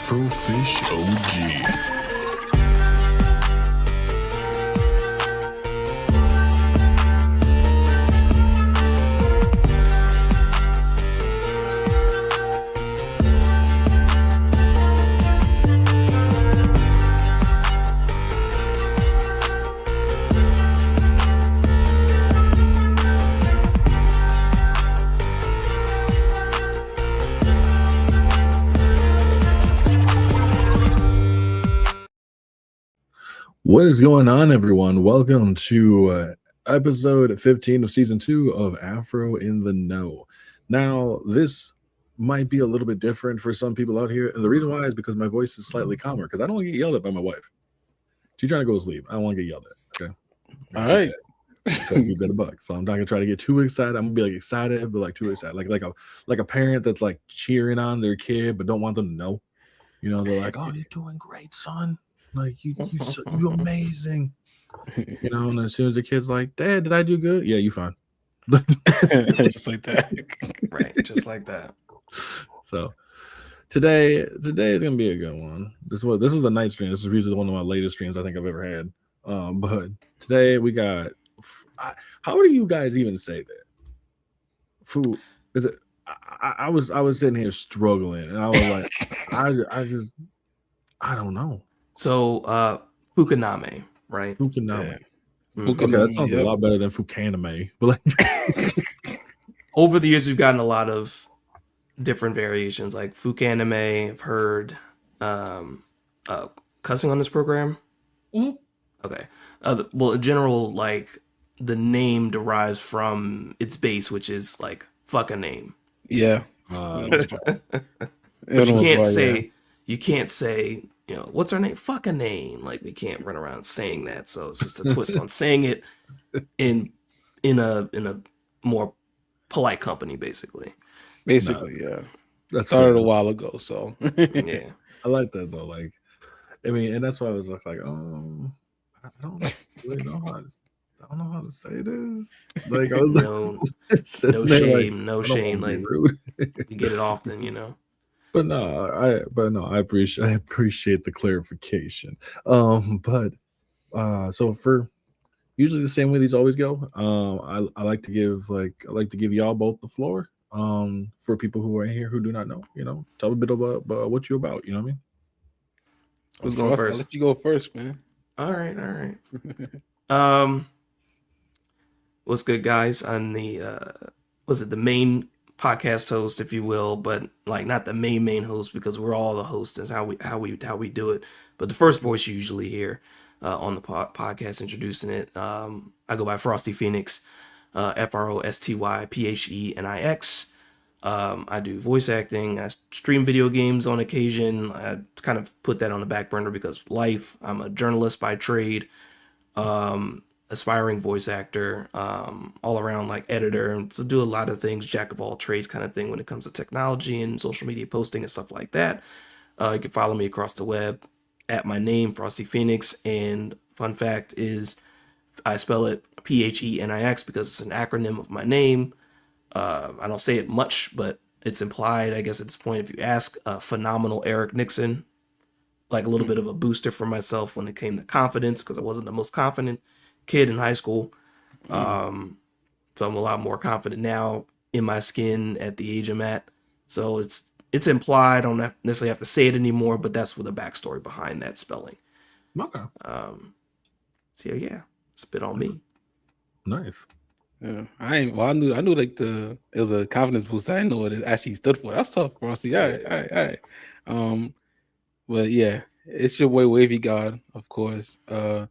Afrofish OG. What is going on, everyone? Welcome to episode 15 of season 2 of Afro in the Know. Now, this might be a little bit different for some people out here, and the reason why is because my voice is slightly calmer, because I don't want to get yelled at by my wife. She's trying to go to sleep. I don't want to get yelled at, okay? All right. You better buck. So I'm not gonna try to get too excited. I'm gonna be like excited, but like too excited, like a parent that's like cheering on their kid, but don't want them to know. You know, they're like, "Oh, you're doing great, son. Like you're amazing." You know, and as soon as the kid's like, "Dad, did I do good?" "Yeah, you fine." Just like that. Right, just like that. So today is gonna be a good one. This was a night stream. This is usually one of my latest streams I think I've ever had. But today we got. How do you guys even say that? Food is it? I was sitting here struggling, and I was like, I don't know. So Phucaname, right? Phucaname. Yeah. Okay, that sounds a lot better than Phucaname. But like, over the years, we've gotten a lot of different variations. Like Phucaname, I've heard cussing on this program. Mm-hmm. Okay. Well, in general, like the name derives from its base, which is like fuck a name. Yeah. But you can't say, you know, what's our name? Fuck a name. Like we can't run around saying that. So it's just a twist on saying it in a more polite company, basically. Yeah. That started fair. A while ago, so Yeah. I like that though. Like, I mean, and that's why I was like, I don't really know I don't know how to say this. Like, I was no shame. Like rude. you get it often, you know. But I appreciate the clarification. But so for usually the same way these always go. I like to give y'all both the floor. For people who are here who do not know, you know, tell a bit about what you're about. You know what I mean? Who's going first? I'll let you go first, man. All right. What's good, guys? I'm the main podcast host, if you will, but like not the main host because we're all the hosts. Is how we do it. But the first voice you usually hear on the podcast introducing it. I go by Frosty Phoenix, FROSTYPHENIX. I do voice acting. I stream video games on occasion. I kind of put that on the back burner because life. I'm a journalist by trade. Aspiring voice actor, all around like editor, and so do a lot of things, jack of all trades kind of thing when it comes to technology and social media posting and stuff like that. You can follow me across the web at my name, Frosty Phoenix. And fun fact is I spell it PHENIX because it's an acronym of my name. I don't say it much, but it's implied, I guess, at this point. If you ask, phenomenal Eric Nixon, like a little bit of a booster for myself when it came to confidence, because I wasn't the most confident kid in high school. So I'm a lot more confident now in my skin at the age I'm at. So it's implied. I don't necessarily have to say it anymore, but that's with the backstory behind that spelling. Okay. So yeah, spit on me. Nice. Yeah, I knew like it was a confidence boost. I didn't know what it actually stood for. That's tough, Frosty. All right. But yeah, it's your boy Wavy God, of course. The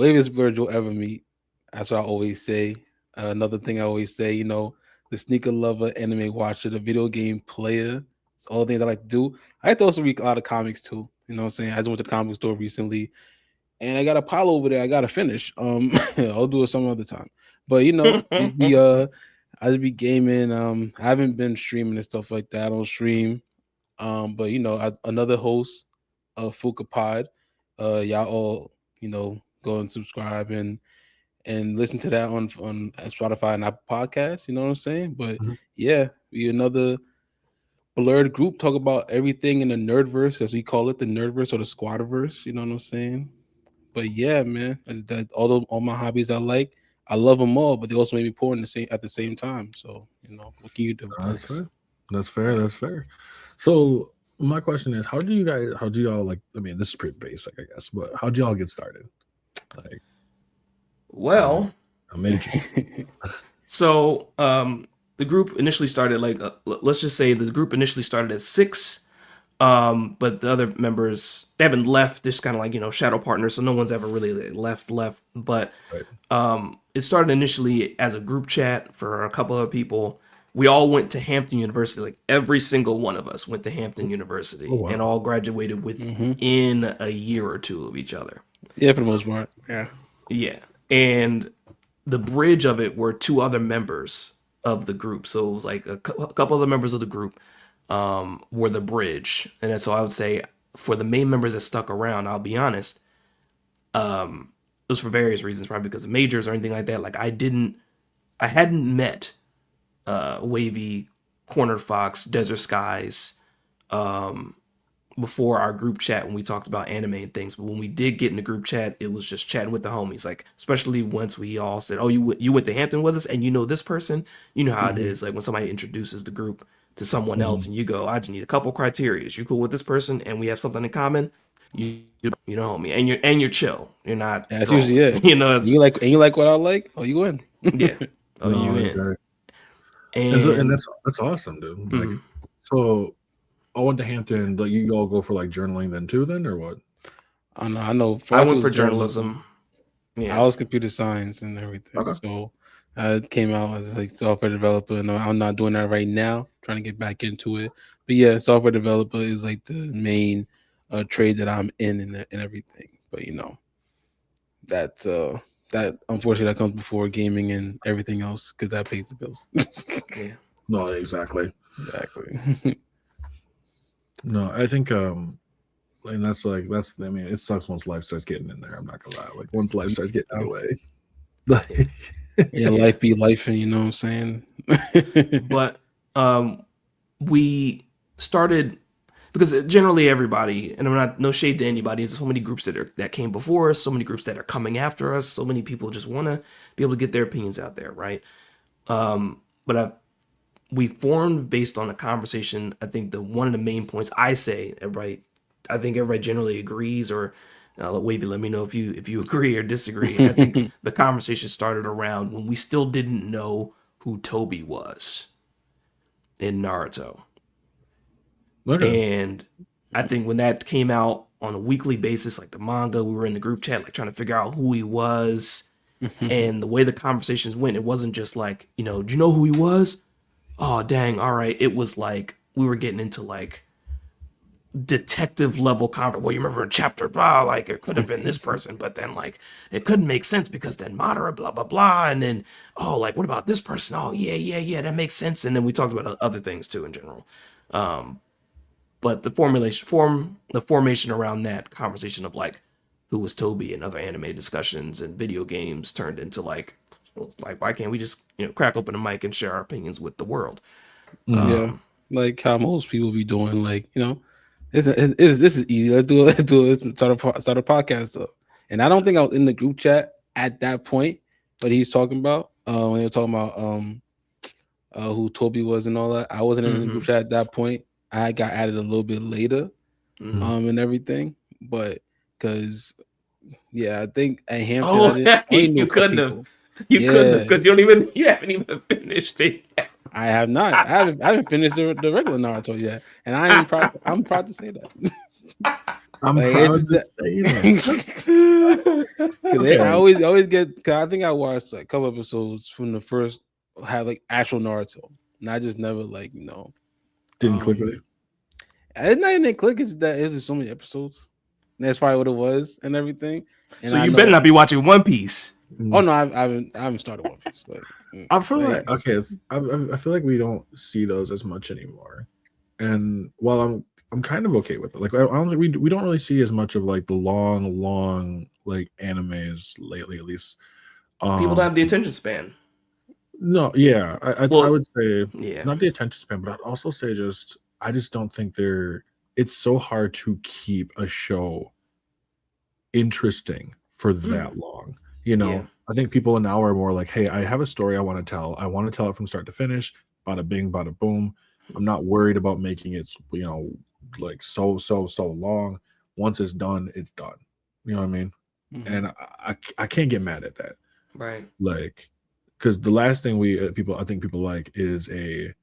waviest bird you'll ever meet. That's what I always say. Another thing I always say, you know, the sneaker lover, anime watcher, the video game player. It's all the things I like to do. I like to also read a lot of comics too. You know what I'm saying? I just went to the comic store recently, and I got a pile over there I gotta finish. I'll do it some other time. But you know, I just be gaming. I haven't been streaming and stuff like that. I don't stream. But you know, another host of Fuka Pod. Y'all all, you know, go and subscribe and listen to that on Spotify and Apple Podcasts. You know what I'm saying? But yeah, we another blurred group, talk about everything in the nerdverse, as we call it, the nerdverse or the squadverse. You know what I'm saying? But yeah, man, all my hobbies I love them all, but they also make me poor at the same time. So what can you do? That's fair. That's fair. That's fair. So my question is, how do y'all like? I mean, this is pretty basic, I guess, but how do y'all get started? Like, Well, I'm interested. so the group initially started let's just say the group initially started at 6. But the other members, they haven't left. Just kind of like, shadow partners. So no one's ever really left. But Right. it started initially as a group chat for a couple of people. We all went to Hampton University. Like every single one of us went to Hampton University Oh, wow. and all graduated within a year or two of each other. Yeah, for the most part. Yeah. Yeah. And the bridge of it were 2 other members of the group. So it was like a couple of the members of the group were the bridge. And so I would say for the main members that stuck around, I'll be honest, it was for various reasons, probably because of majors or anything like that. Like I hadn't met Wavy, Cornered Fox, Desert Skies before our group chat when we talked about anime and things. But when we did get in the group chat, it was just chatting with the homies. Like, especially once we all said, oh, you went to Hampton with us and you know this person, you know how it is. Like when somebody introduces the group to someone else and you go, I just need a couple criteria. You cool with this person and we have something in common. You know homie, and you're chill. You're not. That's drunk. usually it. You like what I like. Oh, you in? Yeah. Oh, No, you in. okay. And And that's awesome, dude. Like, so I went to Hampton. Like, you all go for like journaling then too, then, or what? I know. I went for journalism. Yeah. I was computer science and everything. Okay. So I came out as like software developer, and I'm not doing that right now. Trying to get back into it. But yeah, software developer is like the main trade that I'm in and everything. But that unfortunately that comes before gaming and everything else because that pays the bills. Yeah. No, exactly. Exactly. No, I think and that's I mean, it sucks once life starts getting in there. I'm not gonna lie. Like once life starts getting in the way. Like, Yeah, life be life, and you know what I'm saying. But we started because generally everybody, and I'm not no shade to anybody. There's so many groups that came before us, so many groups that are coming after us, so many people just want to be able to get their opinions out there, right? But we formed based on a conversation. I think one of the main points I think everybody generally agrees, or Wavy, let me know if you agree or disagree. I think the conversation started around when we still didn't know who Toby was in Naruto. okay. And I think when that came out on a weekly basis, like the manga, we were in the group chat, like trying to figure out who he was. And the way the conversations went, it wasn't just like, do you know who he was? Oh, dang. All right. It was like we were getting into like detective level conversation. Well, you remember in chapter blah, like it could have been this person, but then like it couldn't make sense because then Madara, blah, blah, blah. And then, oh, like what about this person? Oh, yeah, that makes sense. And then we talked about other things too in general. But the formation around that conversation of like who was Toby and other anime discussions and video games turned into like why can't we just crack open a mic and share our opinions with the world? Yeah, like how most people be doing. Like this is easy. Let's start a podcast though. And I don't think I was in the group chat at that point, but he's talking about when they were talking about who Toby was and all that. I wasn't in the group chat at that point. I got added a little bit later, and everything, but because I think at Hampton, you couldn't have. You couldn't have because you haven't even finished it yet. I have not. I haven't finished the regular Naruto yet, and I'm proud to say that. I'm proud to say that. Okay. I always get. Cause I think I watched like a couple episodes from the first have like actual Naruto, and I just never didn't click with it. It's not even click. It's that there's just so many episodes. And that's probably what it was and everything. And so you better not be watching One Piece. Oh no, I haven't started One Piece. I feel like I feel like we don't see those as much anymore. And while I'm kind of okay with it. Like I don't think we don't really see as much of like the long like animes lately, at least. People don't have the attention span. No, yeah, I would say not the attention span, but I'd also say just I just don't think it's so hard to keep a show interesting for that long. You Yeah. know, I think people now are more like, hey, I have a story I want to tell. I want to tell it from start to finish. Bada bing, bada boom. I'm not worried about making it, like so long. Once it's done, it's done. You know what I mean? And I can't get mad at that. Right. Like, because the last thing I think people like is a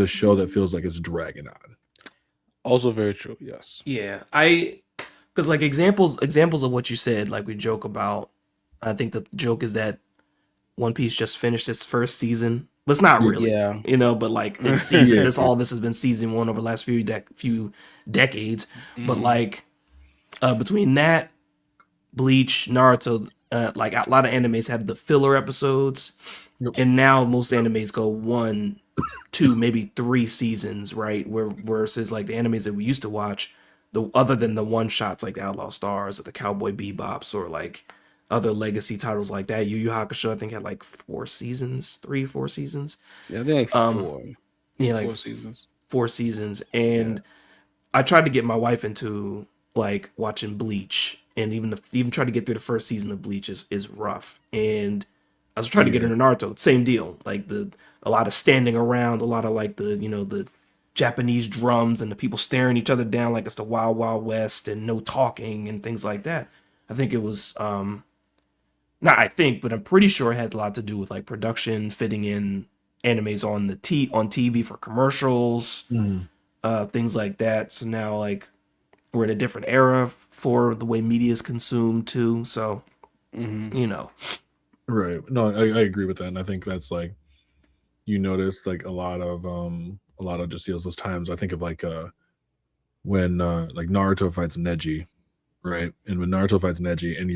show that feels like it's dragging on. Also very true. Yes. Yeah. Because like examples of what you said, like we joke about. I think the joke is that One Piece just finished its first season, but it's not really, Yeah. but like it's season. Yeah. This has been season one over the last few decades. But like between that, Bleach, Naruto, like a lot of animes have the filler episodes, and now most animes go 1, 2, maybe 3 seasons, right? Where versus like the animes that we used to watch, other than the one shots like the Outlaw Stars or the Cowboy Bebops or like other legacy titles like that. Yu Yu Hakusho, I think, had like 4 seasons, 3, 4 seasons. Yeah, I think like 4. Yeah, like 4 seasons. 4 seasons. And I tried to get my wife into like watching Bleach, and even try to get through the first season of Bleach is rough. And I was trying to get into Naruto, same deal. Like a lot of standing around, a lot of like the Japanese drums and the people staring each other down like it's the Wild Wild West, and no talking and things like that. I think it was not I think, but I'm pretty sure it had a lot to do with like production, fitting in animes on on TV for commercials, things like that. So now like we're in a different era for the way media is consumed too. So Right. No, I agree with that. And I think that's like, you notice like a lot of just those times. I think of like when like Naruto fights Neji, right? And when Naruto fights Neji, and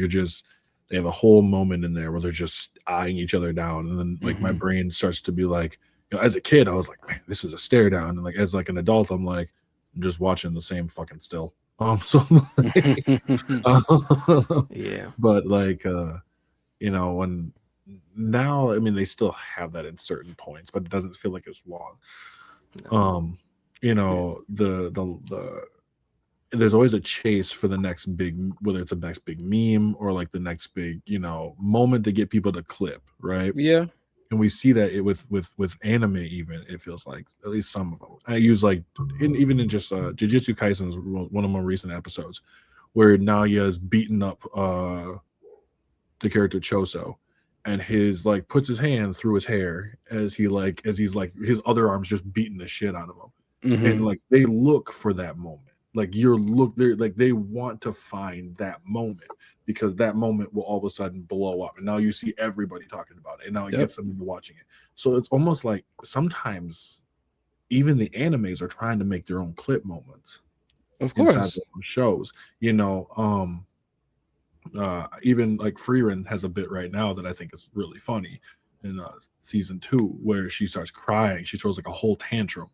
they have a whole moment in there where they're just eyeing each other down, and then like my brain starts to be like, as a kid I was like, man, this is a stare down, and like as like an adult I'm like, I'm just watching the same fucking still. So yeah, but like when now, I mean, they still have that in certain points, but it doesn't feel like it's long. The there's always a chase for the next big, whether it's the next big meme or like the next big, moment to get people to clip, right? Yeah. And we see that with anime, even it feels like at least some of them. I use like even in just Jujutsu Kaisen's one of my recent episodes, where Naoya is beating up the character Choso, and his like puts his hand through his hair as he's like his other arm's just beating the shit out of him, and like they look for that moment. Like they're like they want to find that moment, because that moment will all of a sudden blow up, and now you see everybody talking about it, and now it gets them into watching it. So it's almost like sometimes even the animes are trying to make their own clip moments, of inside course, their own shows. Even like Freerin has a bit right now that I think is really funny in season 2, where she starts crying. She throws like a whole tantrum,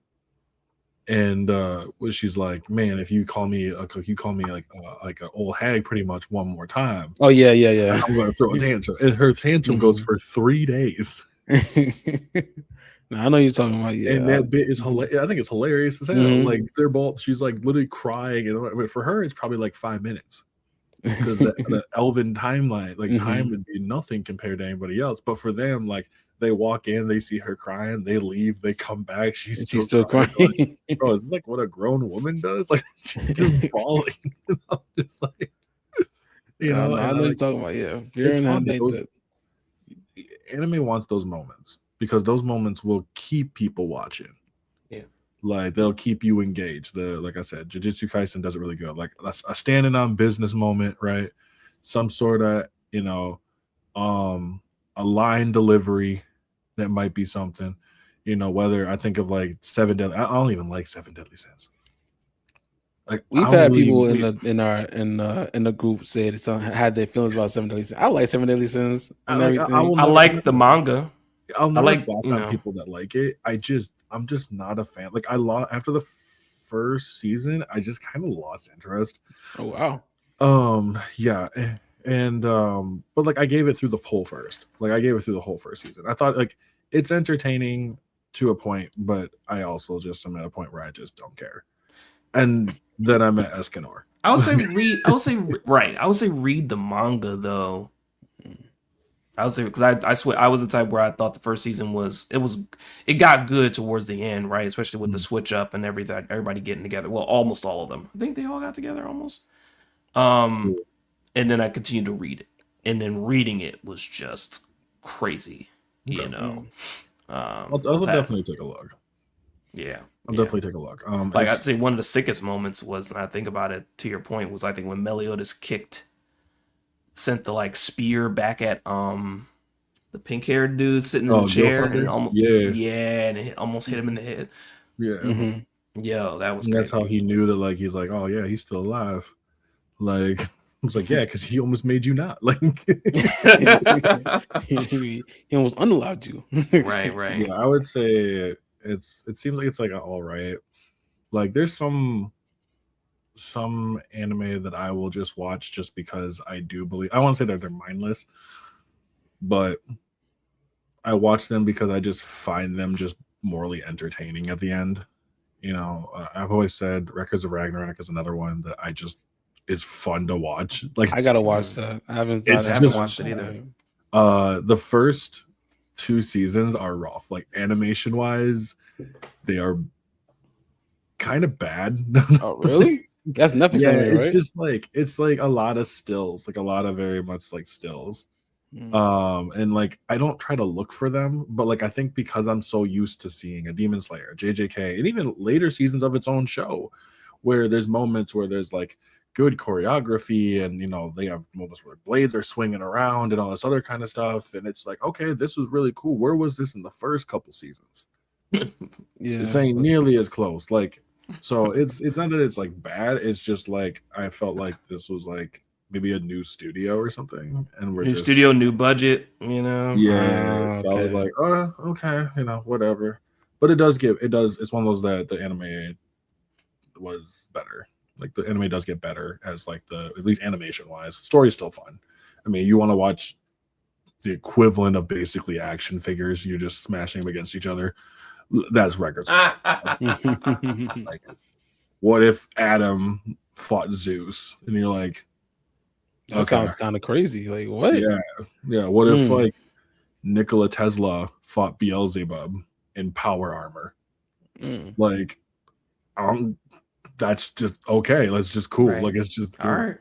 and she's like, man, if you call me like an old hag pretty much one more time, yeah, I'm gonna throw a tantrum. And her tantrum goes for 3 days. I know you're talking about. And that bit is hilarious. I think it's hilarious as hell. Like they're both, she's like literally crying, and for her it's probably like 5 minutes, because the elven timeline, like time would be nothing compared to anybody else. But for them, like they walk in, they see her crying, they leave, they come back, she's still crying. Like, bro, this is like what a grown woman does. Like she's just bawling, just like I know what you're talking about. Yeah, it's fun. Anime wants those moments, because those moments will keep people watching. Yeah. Like they'll keep you engaged. Like I said, Jujutsu Kaisen does it really good. Like a standing on business moment, right? Some sort of, a line delivery that might be something. Whether I think of like Seven Deadly. I don't even like Seven Deadly Sins. Like we've had people in the group say that had their feelings about Seven Deadly Sins. I like Seven Deadly Sins and everything. I like the manga. I'll never back on people that like it. I'm just not a fan. Like after the first season, I just kind of lost interest. Oh wow. Yeah. And but like I gave it through the whole first. Like I gave it through the whole first season. I thought like it's entertaining to a point, but I also just am at a point where I just don't care. And then I'm at Escanor. I would say read. I would say right. I would say read the manga though. I would say because I swear I was the type where I thought the first season it got good towards the end, right? Especially with the switch up and everything, everybody getting together. Well, almost all of them. I think they all got together almost. And then I continued to read it, and then reading it was just crazy, you know. I'll definitely take a look. Yeah, I'll definitely take a look. like I'd say one of the sickest moments was, and I think about it to your point, was I think when Meliodas sent the like spear back at the pink haired dude sitting in the chair and almost and it almost hit him in the head. Yeah. Yo, that was and crazy. that's how he knew that, like, he's like, oh yeah, he's still alive. Like, I was like, yeah, because he almost made you not. Like, he almost unallowed you. Right. Yeah, I would say it seems like it's like all right. Like, there's some anime that I will just watch just because I do believe. I want to say that they're mindless, but I watch them because I just find them just morally entertaining at the end. You know, I've always said Records of Ragnarok is another one that I just is fun to watch. Like, I gotta watch that. I haven't watched it either. The first 2 seasons are rough. Like, animation wise, they are kind of bad. Oh, really? That's Netflix anime, right? It's just like it's like a lot of stills, like a lot of very much like stills. And like I don't try to look for them, but like I think because I'm so used to seeing a Demon Slayer, JJK, and even later seasons of its own show, where there's moments where there's like good choreography, and you know they have moments where blades are swinging around and all this other kind of stuff, and it's like, okay, this was really cool. Where was this in the first couple seasons? This ain't nearly as close. Like, so it's not that it's like bad. It's just like I felt like this was like maybe a new studio or something, and we're new studio, new budget, you know. Yeah, so I was like, oh, okay, you know, whatever. But it does. It's one of those that the anime was better. Like the anime does get better as like at least animation wise. Story's still fun. I mean, you want to watch the equivalent of basically action figures. You're just smashing them against each other. That's Records. Like, what if Adam fought Zeus? And you're like, that sounds kind of crazy. Like, what? Yeah. What if like Nikola Tesla fought Beelzebub in power armor? Like, that's just okay. That's just cool. Right. Like, it's just cool. All right.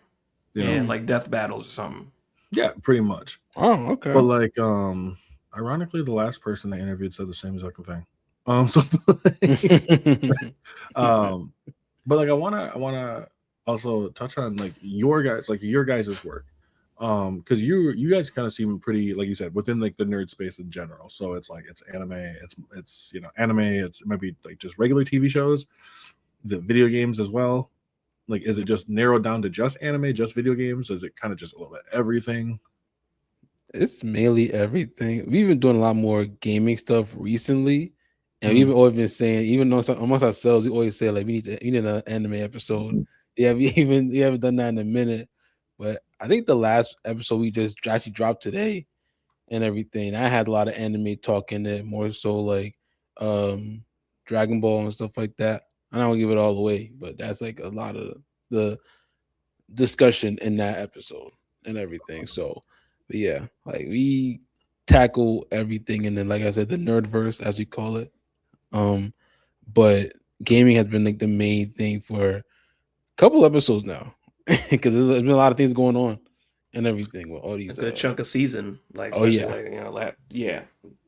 Yeah, like death battles or something. Yeah, pretty much. Oh, okay. But like, ironically, the last person they interviewed said the same exact thing. But like I wanna also touch on like your guys' work. Because you guys kind of seem pretty, like you said, within like the nerd space in general. So it's like it's anime, it's you know, anime, it might be like just regular TV shows. Is it video games as well? Like, is it just narrowed down to just anime, just video games? Is it kind of just a little bit everything? It's mainly everything. We've been doing a lot more gaming stuff recently. And we've always been saying, even though amongst ourselves, we always say like we need an anime episode. Yeah, we haven't done that in a minute. But I think the last episode we just actually dropped today and everything, I had a lot of anime talk in it, more so like Dragon Ball and stuff like that. I don't give it all away, but that's like a lot of the discussion in that episode and everything. So, but yeah, like we tackle everything, and then like I said, the nerdverse as we call it. But gaming has been like the main thing for a couple episodes now, because there's been a lot of things going on and everything with all these. A good chunk of season, like like, you know,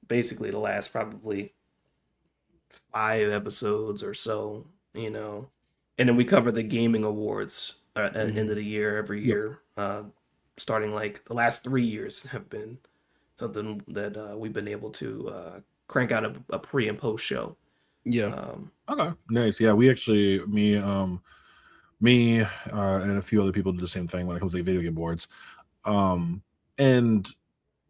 basically the last probably 5 episodes or so, you know, and then we cover the gaming awards at the end of the year every year. Starting like the last 3 years have been something that we've been able to crank out a pre and post show. Okay, nice. Yeah, we actually me and a few other people did the same thing when it comes to video game boards. And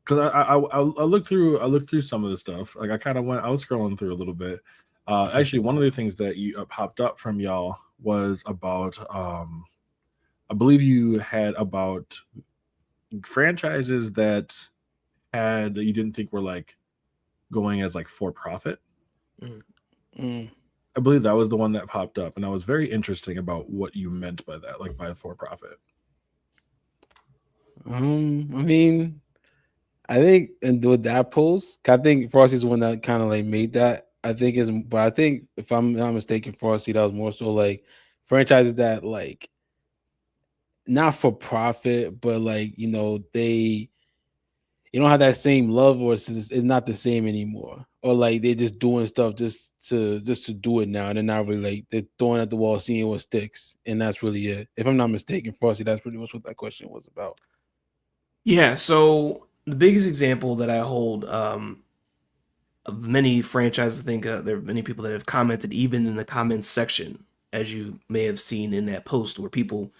because I looked through some of the stuff. Like I was scrolling through a little bit. Actually, one of the things that you popped up from y'all was about I believe you had about franchises that you didn't think were like going as like for profit. Mm. I believe that was the one that popped up, and I was very interesting about what you meant by that, like by for profit. I mean, I think and with that post, I think Frosty's the one that kind of like made that. I think is, but I think if I'm not mistaken, Frosty that was more so like franchises that like not for profit, but like they you don't have that same love, or it's not the same anymore, or like they're just doing stuff just to do it now, and they're not really like they're throwing at the wall, seeing what sticks, and that's really it. If I'm not mistaken, Frosty, that's pretty much what that question was about. Yeah, so the biggest example that I hold of many franchises, I think there are many people that have commented, even in the comments section, as you may have seen in that post, where people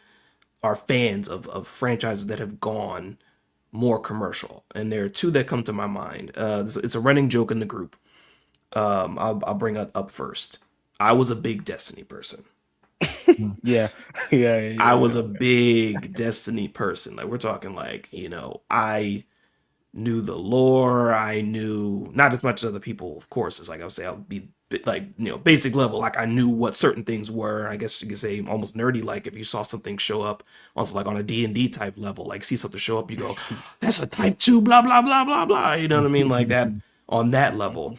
are fans of franchises that have gone more commercial. And there are two that come to my mind. It's a running joke in the group. I'll bring it up first. I was a big Destiny person. Yeah, yeah. I was a big Destiny person. Like we're talking like, I knew the lore. I knew not as much as other people, of course, as like I would say, I'll be like, basic level. Like I knew what certain things were. I guess you could say almost nerdy. Like if you saw something show up, also like on a D&D type level, like see something show up, you go, that's a type 2, blah, blah, blah, blah, blah. You know what I mean? Like that on that level.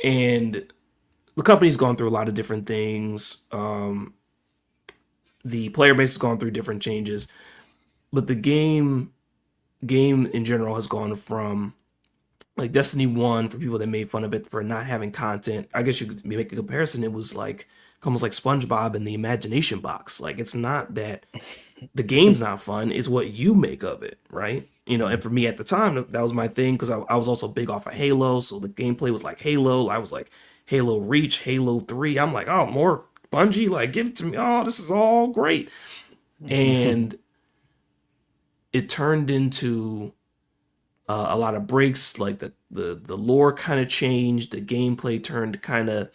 And the company's gone through a lot of different things. The player base has gone through different changes, but the game in general has gone from like Destiny 1, for people that made fun of it for not having content. I guess you could make a comparison. It was like almost like SpongeBob and the imagination box. Like it's not that the game's not fun, it's what you make of it, right? And for me at the time, that was my thing, because I was also big off of Halo, so the gameplay was like Halo. I was like Halo Reach, Halo 3. I'm like, oh, more Bungie, like give it to me. Oh, this is all great. And it turned into a lot of breaks. Like the lore kind of changed, the gameplay turned kind of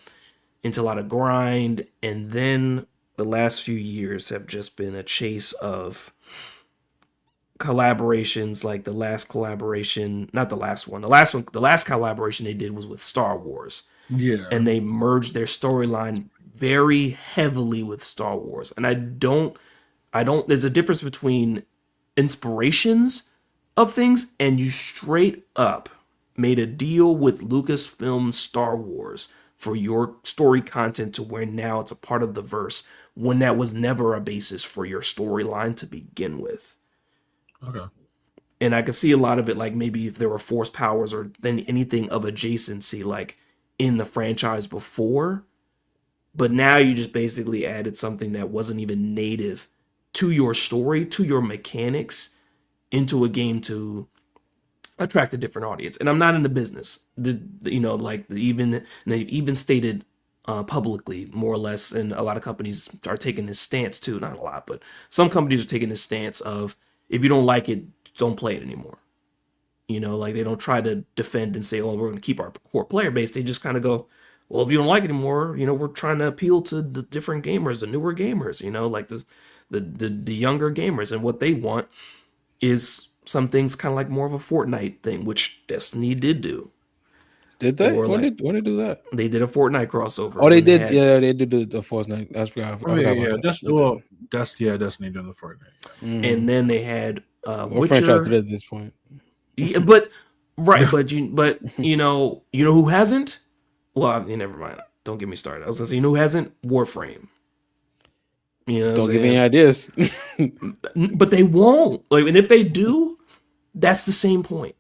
into a lot of grind, and then the last few years have just been a chase of collaborations. Like the last collaboration, not the last one, the last collaboration they did was with Star Wars. Yeah. And they merged their storyline very heavily with Star Wars. And I don't, there's a difference between inspirations of things and you straight up made a deal with Lucasfilm Star Wars for your story content to where now it's a part of the verse, when that was never a basis for your storyline to begin with. Okay. And I could see a lot of it, like maybe if there were force powers or then anything of adjacency, like in the franchise before. But now you just basically added something that wasn't even native to your story, to your mechanics, into a game to attract a different audience. And I'm not in the business. They've even stated publicly, more or less, and a lot of companies are taking this stance too. Not a lot, but some companies are taking this stance of, if you don't like it, don't play it anymore. Like they don't try to defend and say, oh, we're going to keep our core player base. They just kind of go, well, if you don't like it anymore, we're trying to appeal to the different gamers, the newer gamers, like the younger gamers. And what they want is some things kind of like more of a Fortnite thing, which Destiny did do. Did they? Or When like, did they do that? they did a Fortnite crossover. Oh, they when did. Yeah, they did the Force Night. I forgot. I forgot Yeah. about that. Destiny doing the Fortnite. And then they had What franchise did Witcher. at this point? Yeah, but right, but you know who hasn't? Well, never mind. Don't get me started. I was gonna say, who hasn't? Warframe. Don't give me any ideas. But they won't. Like, and if they do, that's the same point.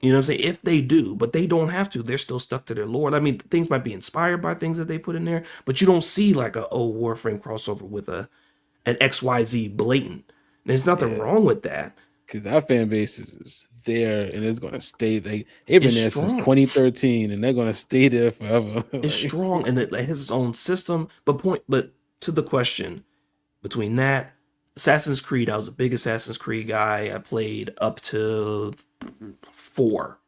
You know what I'm saying? If they do, but they don't have to. They're still stuck to their lore. I mean, things might be inspired by things that they put in there, but you don't see like a Warframe crossover with an XYZ blatant. There's nothing wrong with that. Because that fan base is there and it's going to stay. They've been It's there strong. since 2013 and they're going to stay there forever. It's strong, and it has its own system. But to the question, between that, Assassin's Creed, I was a big Assassin's Creed guy. I played up to 4.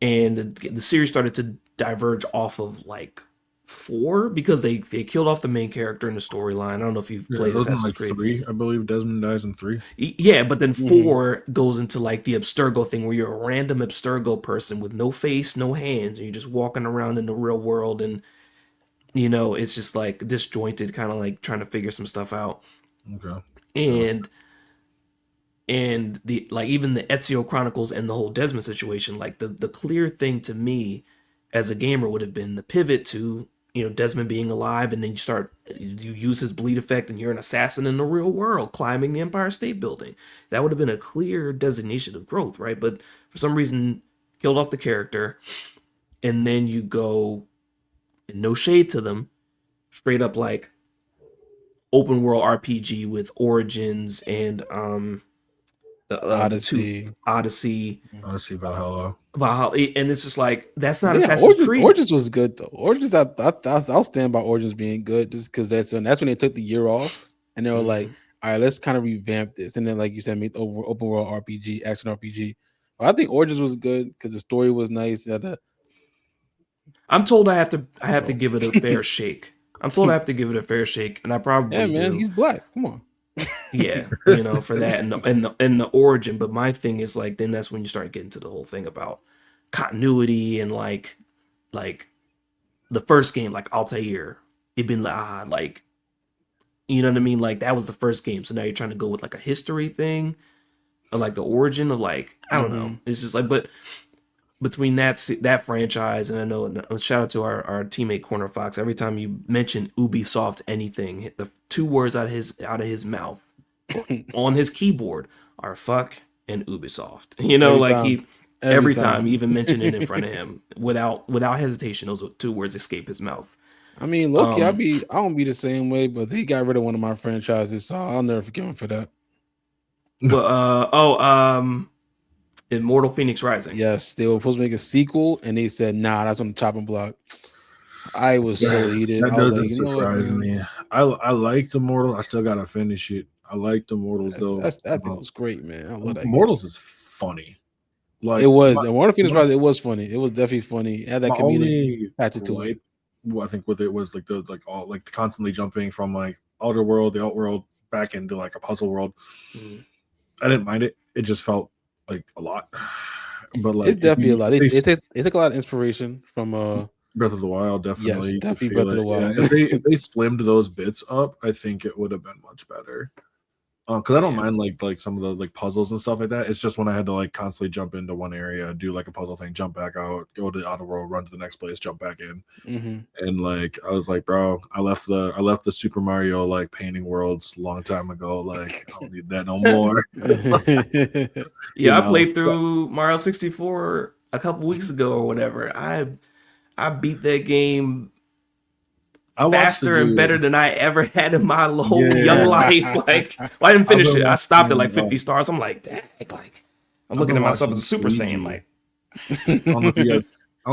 And the series started to diverge off of like 4 because they killed off the main character in the storyline. I don't know if you've played those are Assassin's like Creed. 3, I believe. Desmond dies in 3. Yeah, but then 4 goes into like the Abstergo thing where you're a random Abstergo person with no face, no hands, and you're just walking around in the real world, and it's just like disjointed, kind of like trying to figure some stuff out. Okay. And the like even the Ezio Chronicles and the whole Desmond situation, like the clear thing to me as a gamer would have been the pivot to Desmond being alive, and then you use his bleed effect and you're an assassin in the real world climbing the Empire State Building. That would have been a clear designation of growth, right? But for some reason killed off the character, and then you go, and no shade to them, straight up like open world RPG with Origins and Odyssey. Odyssey, Valhalla. and it's just like that's not Yeah, Assassin's Creed. Origins was good though. Origins, I'll stand by Origins being good just because that's when they took the year off and they were like, all right, let's kind of revamp this. And then, like you said, make open world RPG, action RPG. But I think Origins was good because the story was nice. I'm told I have to give it a fair shake. I'm told I have to give it a fair shake, and I probably do. He's black. Come on. Yeah, for that and the origin. But my thing is like, then that's when you start getting to the whole thing about continuity and like the first game, like Altair, Ibn La, like, you know what I mean? Like that was the first game. So now you're trying to go with like a history thing or like the origin of like, I don't know. It's just like, but between that franchise, and I know, shout out to our teammate Corner Fox. Every time you mention Ubisoft anything, the 2 words out of his mouth on his keyboard are "fuck" and Ubisoft. Every time you even mention it in front of him without hesitation, those 2 words escape his mouth. I mean, look, I don't be the same way, but they got rid of one of my franchises, so I'll never forgive him for that. But Immortal Phoenix Rising. Yes, they were supposed to make a sequel, and they said, "Nah, that's on the chopping block." I was so heated. That doesn't surprise me. I liked Immortal. I still gotta finish it. I liked Immortals though. That thing was great, man. I love that. Immortals is funny. Like it was. Immortal Phoenix Rising. It was funny. It was definitely funny. It had that comedic patch to it. I think with it was like the constantly jumping from like outer world, the outworld, back into like a puzzle world. I didn't mind it. It just felt like a lot, but like it's definitely a lot. They took a lot of inspiration from Breath of the Wild. Definitely, yes, definitely Breath of the Wild. Yeah, if they slimmed those bits up, I think it would have been much better. Because I don't mind like some of the like puzzles and stuff like that. It's just when I had to like constantly jump into one area, do like a puzzle thing, jump back out, go to the outer world, run to the next place, jump back in, and like I was like, bro, I left the Super Mario like painting worlds a long time ago. Like I don't need that no more. Yeah, I played through Mario 64 a couple weeks ago or whatever. I beat that game faster and better than I ever had in my whole young life. Like, I didn't finish it. I stopped at like 50 stars. I'm like, dang, like I'm looking at myself as a Super Saiyan. Like, I don't know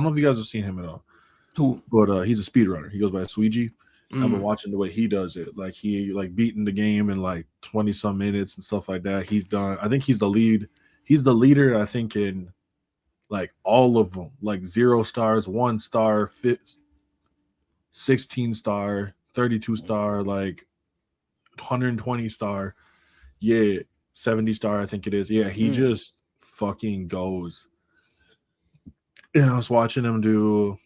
if you guys have seen him at all. Who? But he's a speedrunner. He goes by Sweegie. I've been watching the way he does it. Like he like beating the game in like 20 some minutes and stuff like that. He's done. I think he's the lead. He's the leader. I think in like all of them, like 0 stars, 1 star, 16 star, 32 star, like 120 star, 70 star, I think it is. Yeah, he just fucking goes. And I was watching him do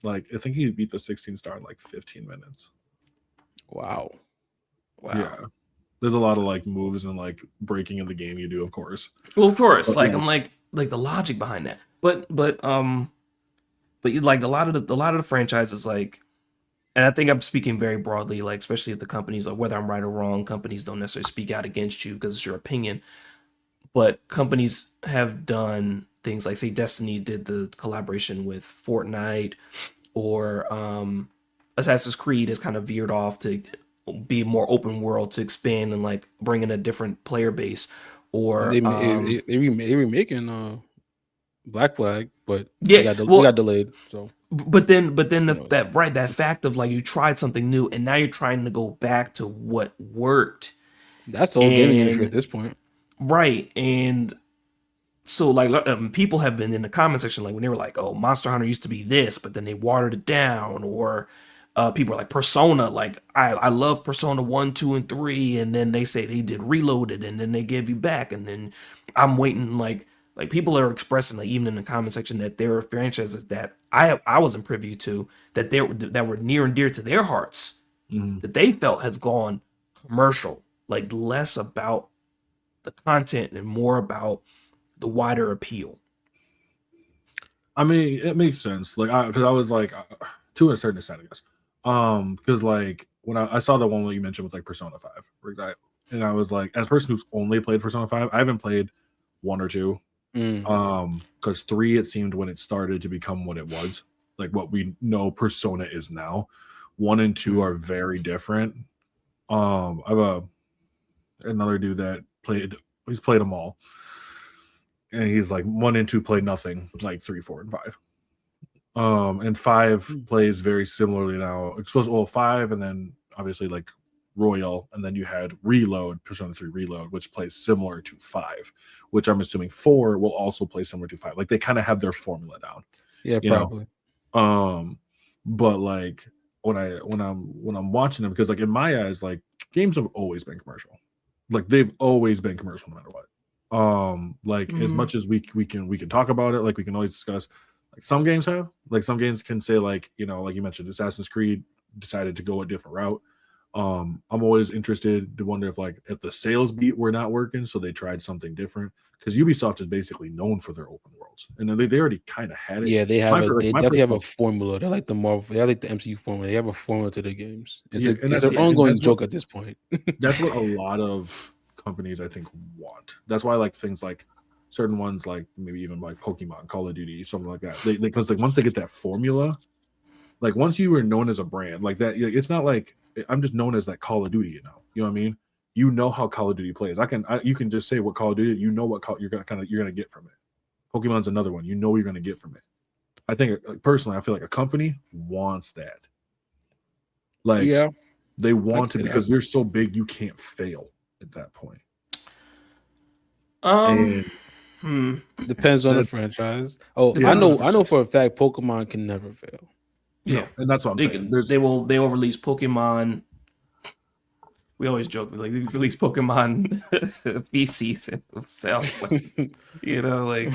like, I think he beat the 16 star in like 15 minutes. Wow. Yeah. There's a lot of like moves and like breaking in the game you do, of course. Well, of course. But, like I'm like the logic behind that. But like a lot of the franchises, like, and I think I'm speaking very broadly, like especially if the companies, like whether I'm right or wrong, companies don't necessarily speak out against you because it's your opinion. But companies have done things like, say, Destiny did the collaboration with Fortnite, or Assassin's Creed has kind of veered off to be more open world to expand and like bring in a different player base. Or they remaking Black Flag, but yeah, it got delayed. So, but then that fact of like you tried something new and now you're trying to go back to what worked. That's the whole gaming industry at this point, right? And so like people have been in the comment section like when they were like, "Oh, Monster Hunter used to be this, but then they watered it down," or people are like Persona, like I love Persona 1, 2, and 3, and then they say they did Reloaded, and then they give you back, and then I'm waiting like people are expressing like even in the comment section that there are franchises that I wasn't privy to that were near and dear to their hearts that they felt has gone commercial, like less about the content and more about the wider appeal. I mean, it makes sense. Like, because I was like, to a certain extent, I guess. Because like when I saw the one that you mentioned with like Persona 5, right? And I was like, as a person who's only played Persona 5, I haven't played 1 or 2. Because 3, it seemed when it started to become what it was, like what we know Persona is now. 1 and 2 are very different. I have another dude that he's played them all. And he's like 1 and 2 play nothing, like 3, 4, and 5. And 5 plays very similarly now. Well, 5, and then obviously like Royal, and then you had Reload, Persona 3 Reload, which plays similar to 5, which I'm assuming 4 will also play similar to 5. Like they kind of have their formula down. Yeah, probably. But like when I'm watching them, because like in my eyes, like games have always been commercial. Like they've always been commercial no matter what. Like as much as we can talk about it, like we can always discuss, like some games have, like some games can say, like, you know, like you mentioned, Assassin's Creed decided to go a different route. I'm always interested to wonder if the sales beat were not working, so they tried something different, because Ubisoft is basically known for their open worlds, and they already kind of had it. Yeah, they definitely have a formula. They're like the Marvel, they like the MCU formula. They have a formula to their games. It's an ongoing joke at this point. That's what a lot of companies I think want. That's why like things like certain ones, like maybe even like Pokemon, Call of Duty, something like that. Because like once they get that formula, like once you were known as a brand like that, it's not like I'm just known as that Call of Duty. You know what I mean? You know how Call of Duty plays. You can just say what Call of Duty. You know what you're gonna get from it. Pokemon's another one. You know what you're gonna get from it. I think personally, I feel like a company wants that. Like, yeah, they want it because they're so big, you can't fail at that point. Depends on the franchise. Oh, yeah, I know for a fact Pokemon can never fail. Yeah, no, and that's what I'm saying. They will release Pokemon. We always joke, like they release Pokemon feces and it'll sell. Like, you know, like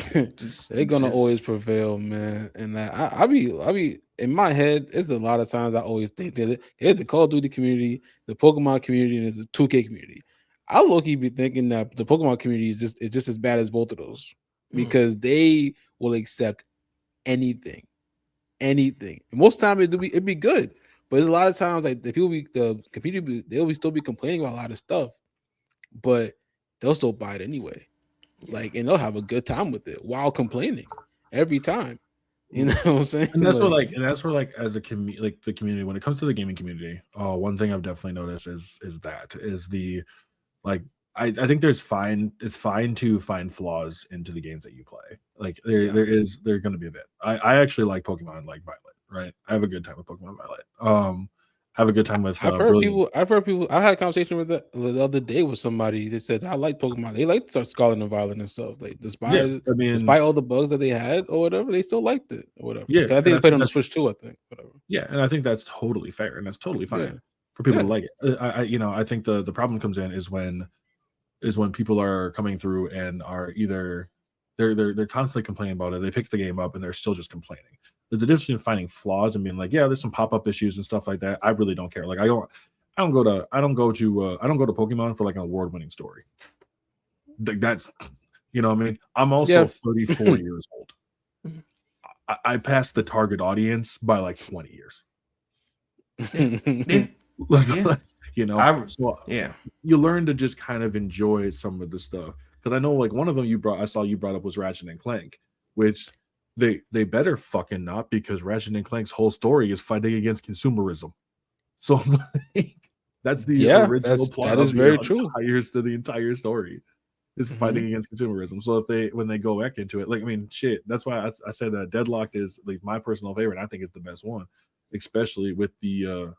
they're gonna always prevail, man. And I be in my head. It's a lot of times I always think that there's the Call of Duty community, the Pokemon community, and there's the 2K community. I low-key be thinking that the Pokemon community is just as bad as both of those, because they will accept anything. And most time it'd be good. But there's a lot of times like the community, they'll still be complaining about a lot of stuff, but they'll still buy it anyway. Like, and they'll have a good time with it while complaining every time. You know what I'm saying? And that's where as a community, like the community, when it comes to the gaming community, one thing I've definitely noticed is the like I think it's fine to find flaws into the games that you play. Like there's going to be a bit. I actually like Pokemon like Violet, right? I have a good time with Pokemon Violet. I have a good time with I've heard people I had a conversation with the other day with somebody that said I like Pokemon. They liked Scarlet and Violet and stuff. Like despite all the bugs that they had or whatever, they still liked it or whatever. Yeah, I think they played on the Switch too, I think. Whatever. Yeah, and I think that's totally fair and that's totally fine for people to like it. I think the problem comes in is when people are coming through and are either they're constantly complaining about it. They pick the game up and they're still just complaining. There's a difference between finding flaws and being like, yeah, there's some pop-up issues and stuff like that. I really don't care. Like I don't go to Pokemon for like an award-winning story. That's, you know what I mean? I'm also 34 years old. I passed the target audience by like 20 years. You know, you learn to just kind of enjoy some of the stuff, because I know like one of them you brought up was Ratchet and Clank, which they better fucking not, because Ratchet and Clank's whole story is fighting against consumerism. So like, that's the original plot. That is very true. The entire story is fighting against consumerism. So when they go back into it, like, I mean, shit, that's why I said that Deadlocked is like my personal favorite. I think it's the best one, especially with the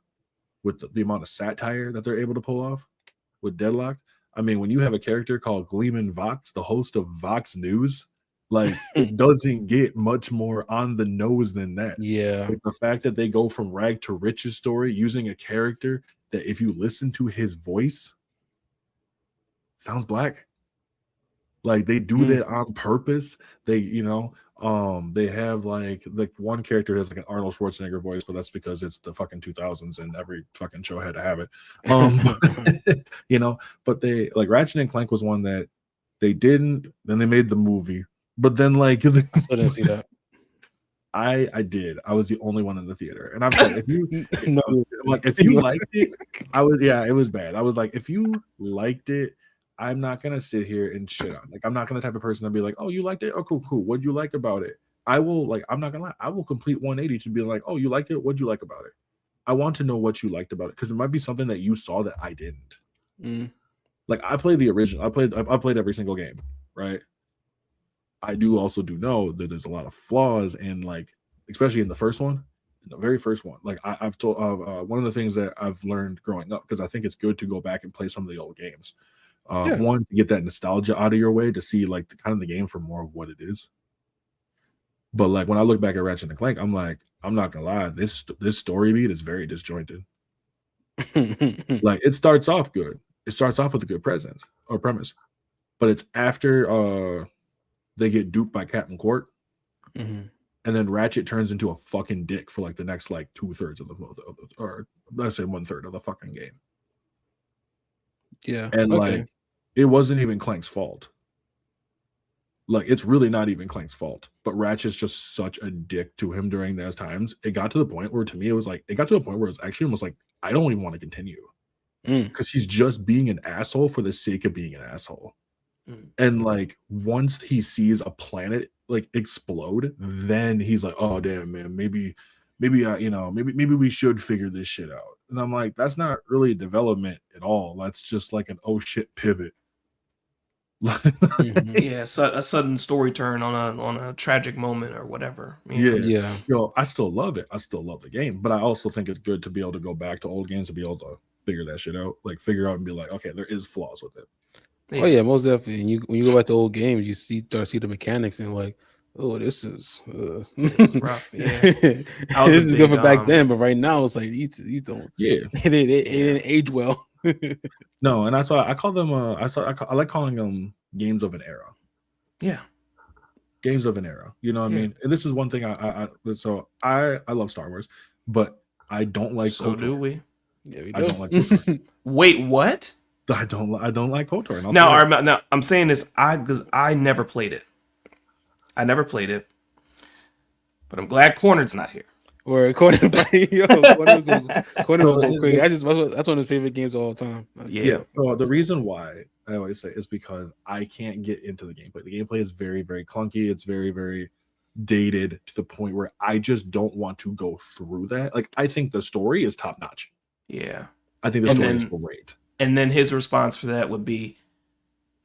amount of satire that they're able to pull off with Deadlocked. I mean, when you have a character called Gleeman Vox, the host of Vox News, Like, it doesn't get much more on the nose than that. Yeah. Like, the fact that they go from rag to riches story using a character that if you listen to his voice, sounds black. Like, they do that on purpose. They, they have like one character has like an Arnold Schwarzenegger voice, but that's because it's the fucking 2000s and every fucking show had to have it. But they like Ratchet and Clank was one that they didn't, then they made the movie. But then like I still didn't see that. I did. I was the only one in the theater. And I've said if No. you liked it, it was bad. I was like, if you liked it, I'm not gonna sit here and shit on. Like, I'm not gonna the type of person to be like, oh, you liked it? Oh, cool. What'd you like about it? I will like, I'm not gonna lie, I will complete 180 to be like, oh, you liked it? What'd you like about it? I want to know what you liked about it because it might be something that you saw that I didn't. Like, I played the original, I played every single game, right? I do know that there's a lot of flaws in, like, especially in the first one, in the very first one. Like, I've told one of the things that I've learned growing up, because I think it's good to go back and play some of the old games. One, to get that nostalgia out of your way, to see like the game for more of what it is. But like when I look back at Ratchet and Clank, I'm like, I'm not gonna lie, this story beat is very disjointed. Like, it starts off good. It starts off with a good premise, but it's after they get duped by Captain Quark, and then Ratchet turns into a fucking dick for like the next like 2/3 of the or let's say 1/3 of the fucking game. Yeah, and like it wasn't even Clank's fault. Like, it's really not even Clank's fault, but Ratchet's just such a dick to him during those times. It got to the point where, to me, it's actually almost like I don't even want to continue because he's just being an asshole for the sake of being an asshole. And like once he sees a planet like explode, then he's like, oh damn, man, maybe we should figure this shit out. And I'm like, that's not really development at all. That's just like an oh shit pivot. Yeah, so a sudden story turn on a tragic moment or whatever. Yeah. I still love it. I still love the game, but I also think it's good to be able to go back to old games to be able to figure that shit out. Like, figure out and be like, okay, there is flaws with it. Oh yeah, most definitely. And when you go back to old games, you see the mechanics and like, oh, this is rough. Yeah, this is good for back then, but right now it's like you don't. Yeah, it didn't age well. No, and that's why I call them. I like calling them games of an era. Yeah, games of an era. You know what I mean? And this is one thing I love Star Wars, but I don't like. So KOTOR. Do we? Yeah, we do. I don't like KOTOR. Wait, what? I don't like KOTOR. Now I'm saying this because I never played it. I never played it, but I'm glad Cornered's not here. Or Cornered go crazy. That's one of his favorite games of all time. Yeah. So the reason why I always say is because I can't get into the gameplay. The gameplay is very, very clunky. It's very, very dated to the point where I just don't want to go through that. Like, I think the story is top notch. Yeah. I think the story is great. And then his response for that would be,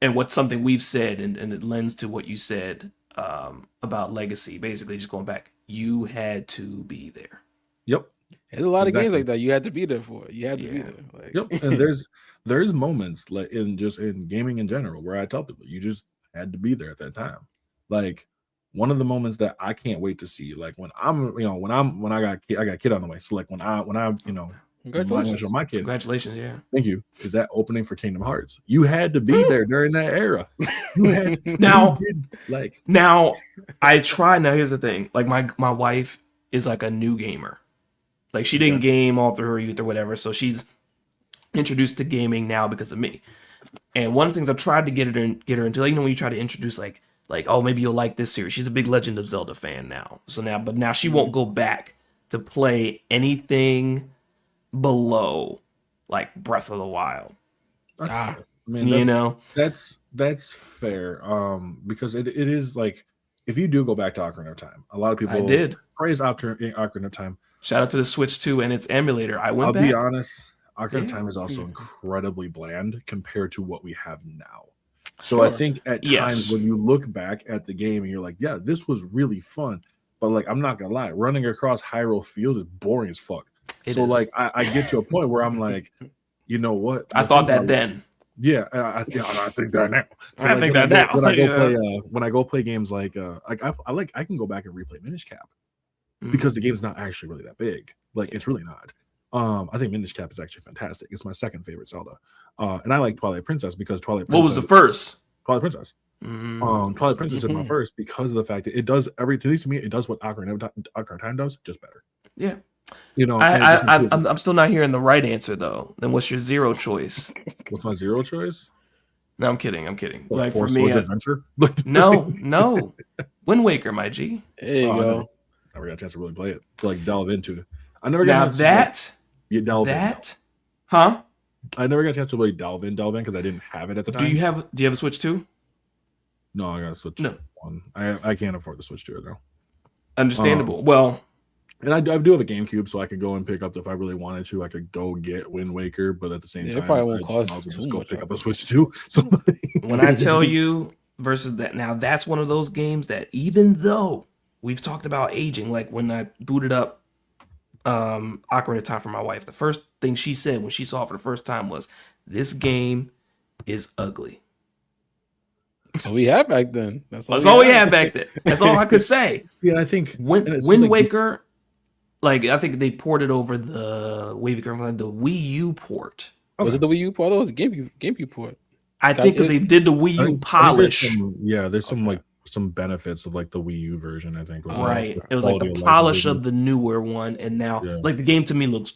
and what's something we've said, and it lends to what you said about legacy, basically just going back, you had to be there. Yep. There's a lot of games like that you had to be there for. You had to be there. Like. Yep. And there's moments like in gaming in general where I tell people you just had to be there at that time. Like, one of the moments that I can't wait to see, like when I got a kid on the way. So like when I congratulations. Show my kid. Congratulations, yeah. Thank you. Is that opening for Kingdom Hearts? You had to be there during that era. Now I try. Now here's the thing. Like my wife is like a new gamer. Like, she didn't game all through her youth or whatever, so she's introduced to gaming now because of me. And one of the things I've tried to get her into, like, when you try to introduce like, oh, maybe you'll like this series. She's a big Legend of Zelda fan now. So now she won't go back to play anything below like Breath of the Wild. I mean, that's fair. Because it is like, if you do go back to Ocarina of Time, a lot of people praise Ocarina of Time. Shout out to the Switch 2 and its emulator. I'll be honest, Ocarina of Time is also incredibly bland compared to what we have now. So I think at times when you look back at the game and you're like, yeah, this was really fun, but like, I'm not gonna lie, running across Hyrule Field is boring as fuck. Like, I get to a point where I'm like, you know what? I thought that then. Yeah, I think that now. So I think that now. when I go Yeah. play when I go play games like I can go back and replay Minish Cap because the game's not actually really that big. Like it's really not. I think Minish Cap is actually fantastic. It's my second favorite Zelda. And I like Twilight Princess because Twilight Princess. What was the first? Twilight Princess. Twilight Princess is my first because of the fact that it does everything. At least to me, it does what Ocarina of Time does, just better. Yeah. You know, I'm still not hearing the right answer though. Then what's your zero choice? What's my zero choice? No, I'm kidding. What, Like Four for me, Swords Adventure. no. Wind Waker, my G. There you go. Never got a chance to really play it, to like delve into it. I never got Now a chance to delve in. Huh? I never got a chance to really delve in because I didn't have it at the time. Do you have a Switch 2? No, I got a Switch 1. I can't afford the Switch 2 though. Understandable. Well, and I do have a GameCube, so I could go and pick up if I really wanted to. I could go get Wind Waker, but at the same time, it probably won't cost I'll too just go much. pick up a Switch 2. So when I tell you versus that, now that's one of those games that even though we've talked about aging, like when I booted up Ocarina of Time for my wife, the first thing she said when she saw it for the first time was, "This game is ugly." That's all we had back then. That's all we had back then. That's all I could say. Yeah, I think Wind Waker, like I think they ported over the Wii U port. Was it the Wii U port? It was a GameCube port. I think because they did the Wii U polish. There's some benefits of like the Wii U version. I think right. It was like the polish of the newer one, and now like the game to me looks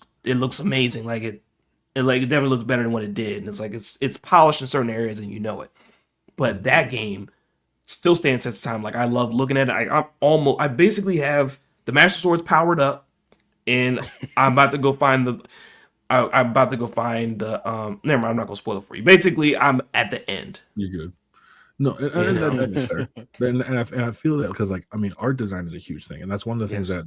amazing. Like it definitely looks better than what it did. And it's like it's polished in certain areas, and you know it. But that game still stands at the time. Like I love looking at it. I basically have the Master Sword's powered up, and I'm about to go find the. I'm about to go find the. Never mind. I'm not gonna spoil it for you. Basically, I'm at the end. You're good. No, and that is fair. And I feel that because like I mean, art design is a huge thing, and that's one of the things that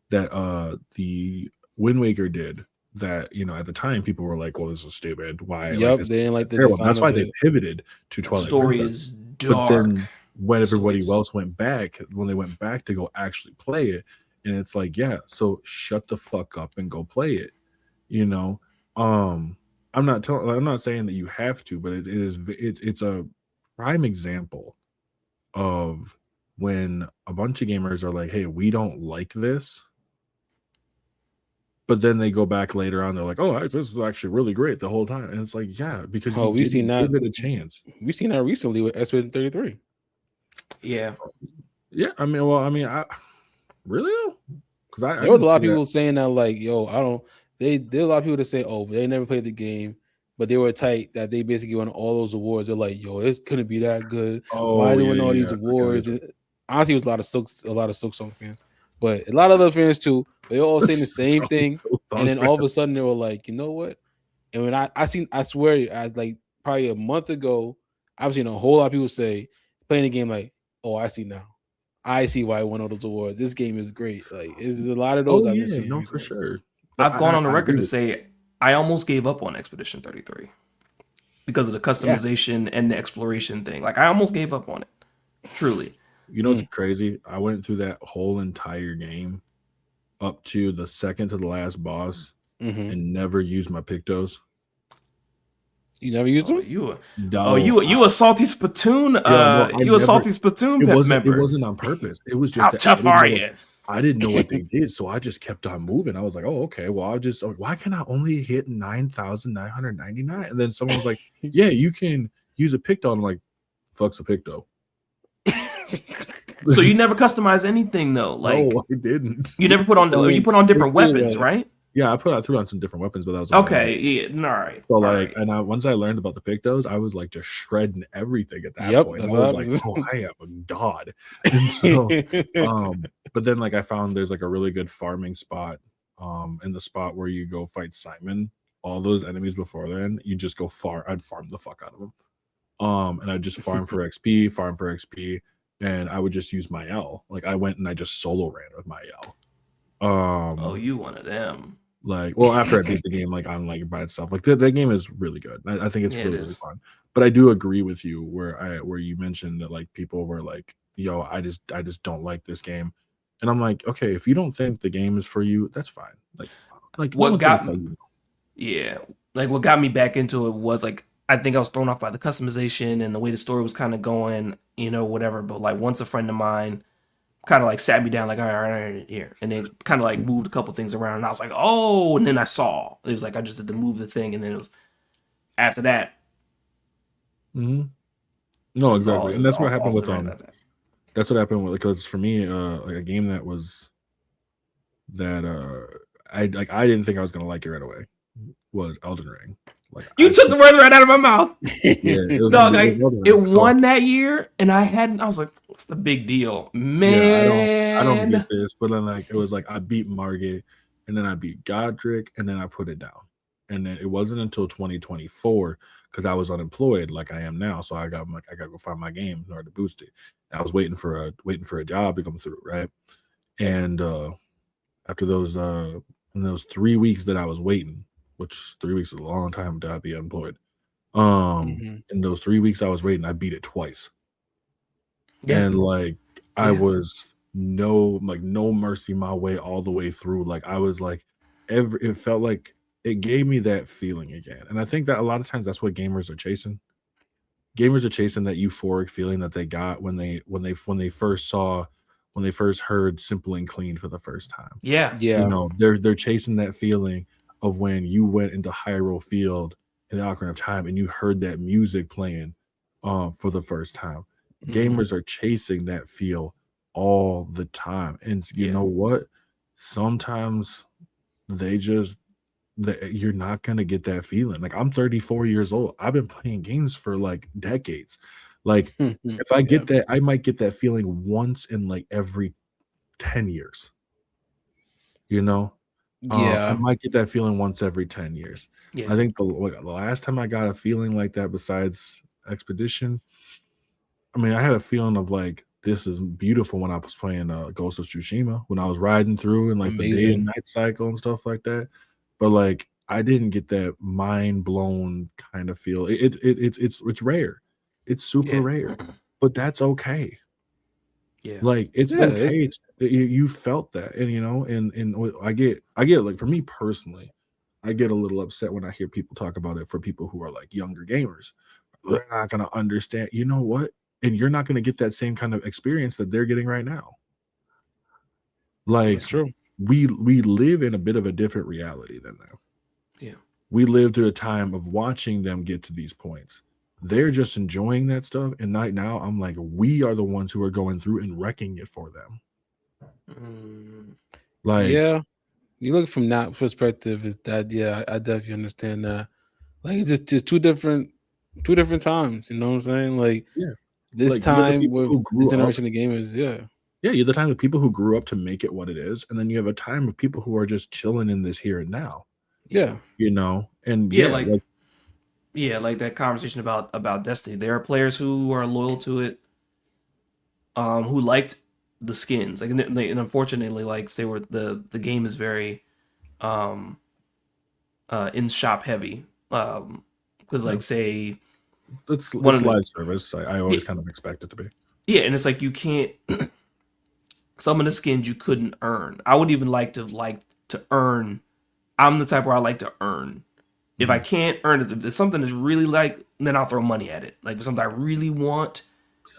the Wind Waker did. That at the time people were like, "Well, this is stupid. Why?" Yep, they didn't like the design. That's why they pivoted to Twilight. The story Princess. is dark. But then when everybody else went back, when they went back to go actually play it, and it's like, yeah, so shut the fuck up and go play it. I'm not saying that you have to, but it's a prime example of when a bunch of gamers are like, "Hey, we don't like this." But then they go back later on. They're like, "Oh, this is actually really great the whole time," and it's like, "Yeah, because we've seen that. Give it a chance. We've seen that recently with S33. Yeah. I mean, really? Because there was a lot of people saying that, like, "Yo, I don't." There were a lot of people that say, "Oh, they never played the game," but they were tight that they basically won all those awards. They're like, "Yo, it couldn't be that good. Why are they winning all these awards?" And honestly, it was a lot of Silk Song fans, but a lot of other fans too. They were all saying the same thing, and then all of a sudden they were like, "You know what?" And when I swear, as like probably a month ago, I've seen a whole lot of people say playing the game like, "Oh, I see now. I see why I won all those awards. This game is great." Like, there's a lot of those I've been seeing. No, for sure. I've gone on the record to say I almost gave up on Expedition 33 because of the customization and the exploration thing. Like I almost gave up on it. Truly. What's crazy? I went through that whole entire game up to the second to the last boss and never used my Pictos. You never used them? You a salty Splatoon? Salty Splatoon member. It wasn't on purpose. It was just how tough are you? I didn't know what they did, so I just kept on moving. I was like, "Oh, okay. Well, why can I only hit 9,999?" And then someone was like, "Yeah, you can use a Picto." I'm like, "Fuck's a Picto." So you never customize anything though? Like, no, I didn't. You never put on. You put on different weapons, right? Yeah, I threw on some different weapons, but that was okay. Yeah, all right. So and once I learned about the Pictos, I was like just shredding everything at that point. I was like, "Oh, I am a god." And so, but then like I found there's like a really good farming spot, in the spot where you go fight Simon. All those enemies before then, you just go I'd farm the fuck out of them, and I'd just farm for XP, and I would just use my L. Like I went and I just solo ran with my L. You one of them. Like, well, after I beat the game, like on like by itself, like that game is really good. I think it's really fun. But I do agree with you where you mentioned that like people were like, "Yo, I just don't like this game," and I'm like, okay, if you don't think the game is for you, that's fine. Like what got me, like what got me back into it was like I think I was thrown off by the customization and the way the story was kind of going, whatever. But like once a friend of mine kind of like sat me down, like, all right, here, and then kind of like moved a couple things around, and I was like, oh, and then I saw it was like I just had to move the thing, and then it was after that. Mm-hmm. No, It was all exactly, it and was that's what off happened the with rails after that. That's what happened with, because for me, like a game that was that I didn't think I was gonna like it right away was Elden Ring. Like You took the words right out of my mouth. yeah, Dog, it was like Elden it Ring. So won that year, and I was like, what's the big deal, yeah, I don't get man? this, but then like it was like I beat Margit, and then I beat Godric, and then I put it down, and then it wasn't until 2024 because I was unemployed like I am now, so I got to go find my game in order to boost it. I was waiting for a job to come through, right? And after those in those 3 weeks that I was waiting, which 3 weeks is a long time to be unemployed. Mhm. In those 3 weeks I was waiting, I beat it twice. Yeah, And like I yeah, was no mercy my way all the way through. Like I was like it felt like it gave me that feeling again. And I think that a lot of times that's what gamers are chasing. Gamers are chasing that euphoric feeling that they got when they first heard Simple and Clean for the first time. yeah, You Yeah. know, they're chasing that feeling of when you went into Hyrule Field in the Ocarina of Time and you heard that music playing for the first time. Mhm. Gamers are chasing that feel all the time. And you yeah, know what? Sometimes they just you're not gonna get that feeling. Like I'm 34 years old. I've been playing games for like decades. Like if I Yeah. get that, I might get that feeling once in like every 10 years, you know? I Yeah. might get that feeling once every 10 years. yeah. I think the last time I got a feeling like that besides Expedition, I mean, I had a feeling of like this is beautiful when I was playing Ghost of Tsushima, when I was riding through and like the day and Amazing. night cycle and stuff like that. But like I didn't get that mind blown kind of feel. It's rare. It's super Yeah. rare. But that's okay. Yeah. Like it's Yeah. okay. You felt that, and I get like for me personally, I get a little upset when I hear people talk about it for people who are like younger gamers. They're not gonna understand. You know what? And you're not gonna get that same kind of experience that they're getting right now. Yeah. Like That's true. we live in a bit of a different reality than them. Yeah. We live through a time of watching them get to these points. They're just enjoying that stuff, and right now I'm like, we are the ones who are going through and wrecking it for them. Mm, Like, Yeah. You look from that perspective, is that I definitely understand that. Like it's just two different times. You know what I'm saying? Like yeah, this like you're the time people with who this grew up. generation of gamers, yeah. Yeah, you're the time of people who grew up to make it what it is, and then you have a time of people who are just chilling in this here and now. yeah. Yeah. And Yeah. yeah, Like like like that conversation about Destiny. There are players who are loyal to it, who liked the skins. Like and unfortunately, like say were the game is very um in shop heavy. Because yeah, like say one it's of the live service. I yeah, always kind of expect it to be. yeah, and it's like you can't some of the skins you couldn't earn. I would even like to earn. I'm the type where I like to earn. If I Mhm. can't earn it, if there's something that's really like, then I'll throw money at it. Like if it's something I really want,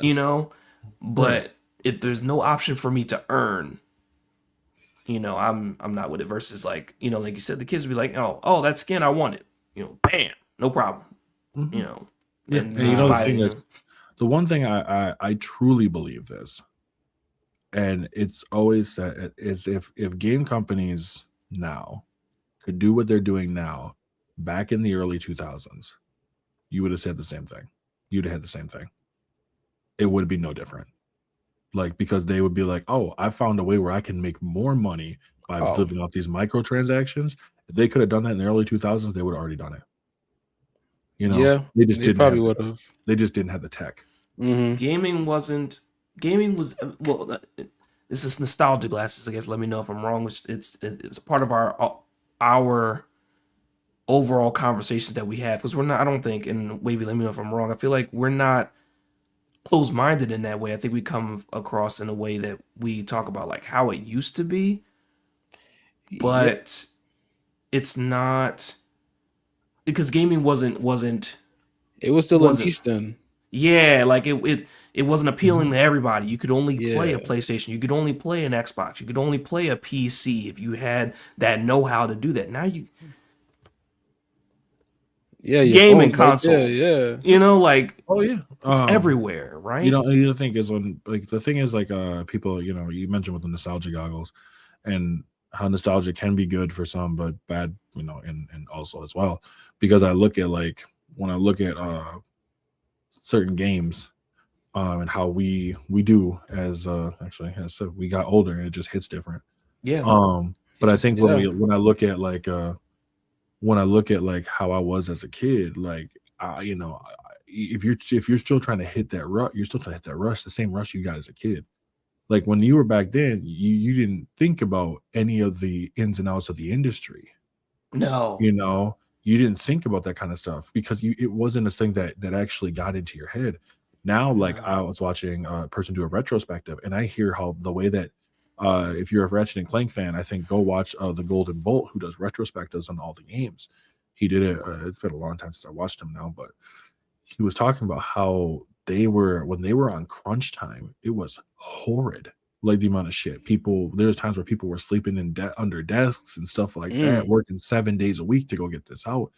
Yeah, you know. right. But if there's no option for me to earn, I'm not with it. Versus like, like you said, the kids would be like, oh, that skin I want it, bam, no problem, you Mhm. know, Yeah, and and you you just know the buy thing is, it. the one thing I truly believe this, and it's always said, is if game companies now could do what they're doing now, back in the early 2000s, you would have said the same thing. You'd have had the same thing. It would be no different. Like, because they would be like, "Oh, I found a way where I can make more money by Oh, living off these microtransactions." If they could have done that in the early 2000s, they would have already done it. yeah. They just They didn't probably have would have. the tech. Mm-hmm. Gaming was well. This is nostalgia glasses. I guess let me know if I'm wrong. It's a part of our overall conversations that we have because we're not. I don't think, and Wavy, let me know if I'm wrong. I feel like we're not closed minded in that way. I think we come across in a way that we talk about like how it used to be, Yeah. but it's not because gaming wasn't It was still a wasn't. niche then. Yeah, like it wasn't appealing to everybody. You could only play a Yeah. PlayStation. You could only play an Xbox. You could only play a PC if you had that know-how to do that. Now you Yeah, your gaming phone's right there. console. Yeah. You know, like Oh yeah. it's everywhere, You right? know, the other thing is when like the thing is like people, you know, you mentioned with the nostalgia goggles and how nostalgia can be good for some but bad, you know, and also as well. Because I look at like when I look at certain games and how we do as actually as so we got older and it just hits different. Yeah. But I just think hits Yeah. when I look at like when I look at like how I was as a kid, like you know, if you're still trying to hit that rush, you're still trying to hit that rush, the same rush you got as a kid. Like when you were back then, you didn't think about any of the ins and outs of the industry. No. You know, you didn't think about that kind of stuff because it wasn't a thing that actually got into your head. Now, like I No. was watching a person do a retrospective, and I hear how the way that if you're a Ratchet and Clank fan, I think go watch the Golden Bolt who does retrospectives on all the games. He did it. It's been a long time since I watched him now, but he was talking about how they were when they were on crunch time. It was horrid, like the amount of shit people. There was times where people were sleeping in under desks and stuff like that, Mm. working 7 days a week to go get this out.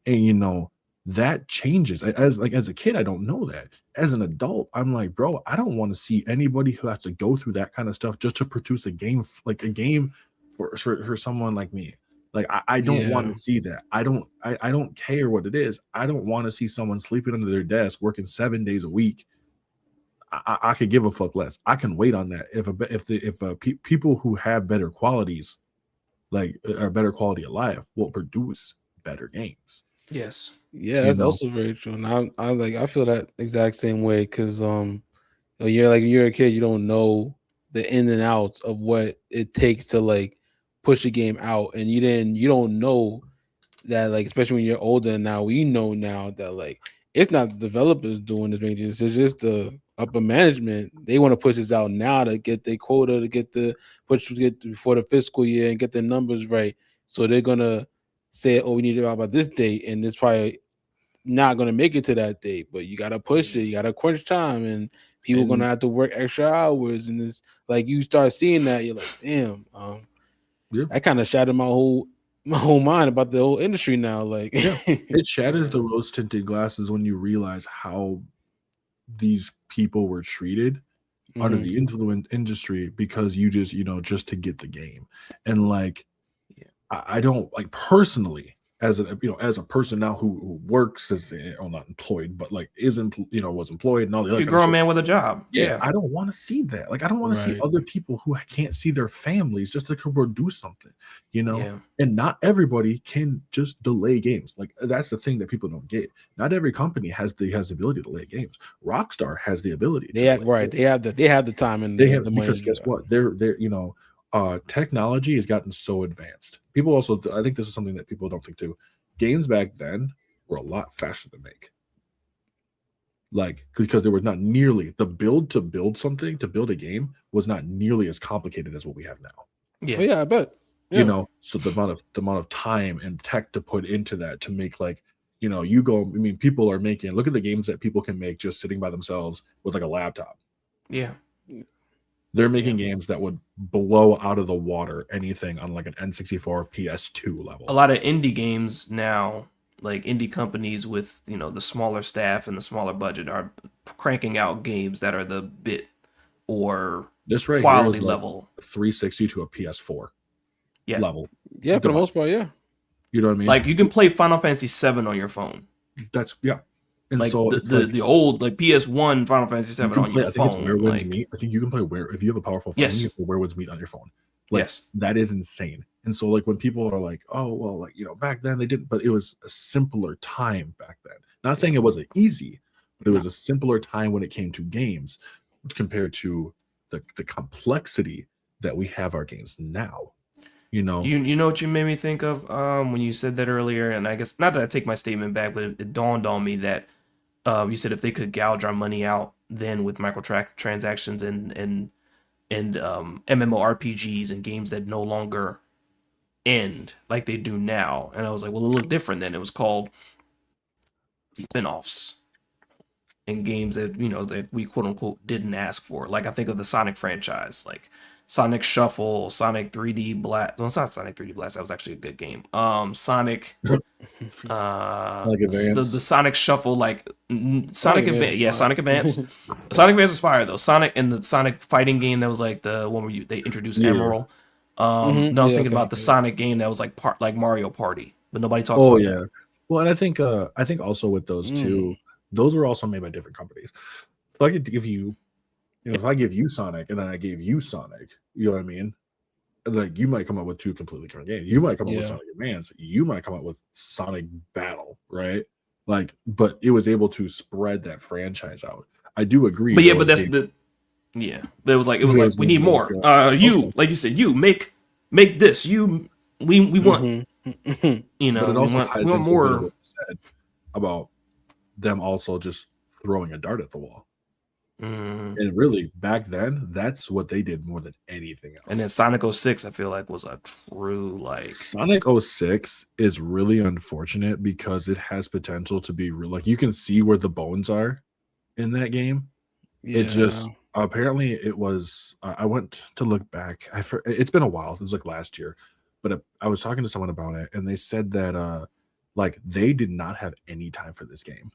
And you know that changes. As a kid, I don't know that. As an adult, I'm like, bro, I don't want to see anybody who has to go through that kind of stuff just to produce a game, like a game for someone like me. Like I don't want Yeah. to see that. I don't care what it is. I don't want to see someone sleeping under their desk working 7 days a week. I could give a fuck less. I can wait on that. If people who have better qualities, like or better quality of life, will produce better games. Yes. Yeah, You that's know, also very true. And I like I feel that exact same way because when you're a kid, you don't know the in and outs of what it takes to like push a game out, and you don't know that, like, especially when you're older now, we know now that like it's not the developers doing this making this, it's just the upper management. They want to push this out now to get their quota, to get the push to get before the fiscal year and get the numbers right. So they're gonna say, oh, we need it out by this date, and it's probably not gonna make it to that date, but you gotta push it, you gotta crunch time, and people gonna and have to work extra hours. And it's like you start seeing that, you're like, damn, yeah, that kind of shattered my whole mind about the whole industry now. Like, yeah, it shatters Yeah. the rose tinted glasses when you realize how these people were treated under Mhm. the influence industry because just to get the game. And like Yeah. I don't like personally as as a person now who works as not employed but like isn't was employed and all the other You're a kind of grown shit. man with a job. Yeah, Yeah. I don't want to see that. Like, I don't want to see Right. other people who can't see their families just to produce something, you know? Yeah. And not everybody can just delay games. Like, that's the thing that people don't get. Not every company has the ability to delay games. Rockstar has the ability They to have delay right. games. They have the time and They have the money because to do guess that. what? Technology has gotten so advanced. People also, I think this is something that people don't think too. Games back then were a lot faster to make. Like because there was not nearly the build to build something to build a game was not nearly as complicated as what we have now. Oh Yeah. yeah, I bet. Yeah. So the amount of time and tech to put into that to make like you go. I mean, people are making. Look at the games that people can make just sitting by themselves with like a laptop. Yeah. They're making games that would blow out of the water anything on like an N64 PS2 A level. lot of indie games now, like indie companies with, the smaller staff and the smaller budget are cranking out games that are the bit or This right here quality is like level. 360 to a PS4 Yeah. level Yeah, for the device. most part, yeah. You know what I mean? Like you can play Final Fantasy 7 on your phone. That's yeah. And Like so the it's the, like the old like PS1 Final Fantasy you 7 can on your play. I think it's Where phone. Winds Like Meet. I think you can play where if you have a powerful phone, you yes. can play Where Winds Meet on your phone. Like Yes. that is insane. And so like when people are like, oh well, like back then they didn't, but it was a simpler time back then. Not saying it wasn't easy, but it was a simpler time when it came to games compared to the complexity that we have our games now. You know what you made me think of when you said that earlier, and I guess not that I take my statement back, but it dawned on me that you said if they could gouge our money out then with transactions and MMORPGs and games that no longer end like they do now. And I was like, well, it looked different then. It was called spin-offs in games that that we quote unquote didn't ask for. Like I think of the Sonic franchise, like Sonic Shuffle, Sonic 3D Blast. Well, it's not Sonic 3D Blast. That was actually a good game. Sonic. Like Advance. The Sonic Shuffle, like Sonic Advance. Yeah, fire. Sonic Advance. Sonic Advance was fire though. Sonic and the Sonic fighting game that was like the one where they introduced Emerald. No, I was thinking about the Sonic game that was like Mario Party, but nobody talks about that. Well, and I think also with those two, those were also made by different companies. So I could give you, if I give you Sonic and then I gave you Sonic, you know what I mean? Like you might come up with two completely different games. You might come up with Sonic Advance. You might come up with Sonic Battle, right? Like, but it was able to spread that franchise out. I do agree. But but that's it was like we need more. Like you said, you make this. We want but it also ties into more what you said about them also just throwing a dart at the wall. And really, back then, that's what they did more than anything else. And then Sonic 06, I feel like, was a true Sonic 06 is really unfortunate because it has potential to be real. Like you can see where the bones are in that game. Yeah. It just apparently it was. I went to look back. It's been a while. It was like last year, but I was talking to someone about it, and they said that like they did not have any time for this game.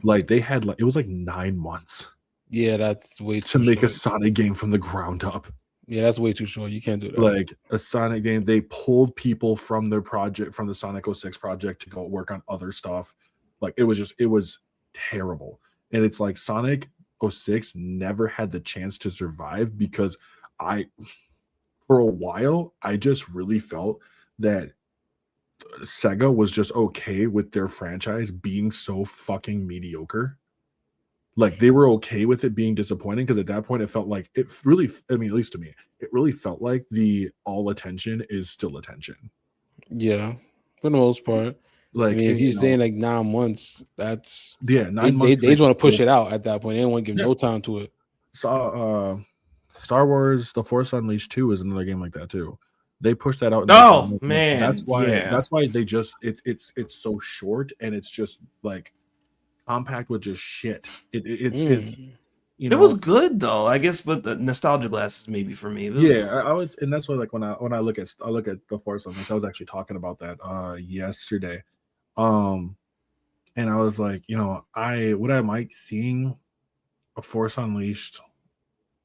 Like they had it was like 9 months. Yeah, that's way to make a Sonic game from the ground up. Yeah, that's way too short. You can't do that. Like a Sonic game, they pulled people from their project, from the Sonic 06 project, to go work on other stuff. Like it was terrible. And it's like Sonic 06 never had the chance to survive because for a while, I just really felt that Sega was just okay with their franchise being so fucking mediocre. Like they were okay with it being disappointing because at that point it felt like at least to me, it really felt like the all attention is still attention. Yeah, for the most part. Like if you're saying like 9 months, that's 9 months. They just want to push it out at that point. They don't want to give no time to it. Star Wars: The Force Unleashed 2 is another game like that too. They pushed that out. Oh man, that's why they just it's so short and it's just like compact with just shit. It's it was good though, I guess, but the nostalgia glasses maybe for me. I would, and that's why like when I look at the Force Unleashed, I was actually talking about that yesterday, and I was like, would I like seeing a Force Unleashed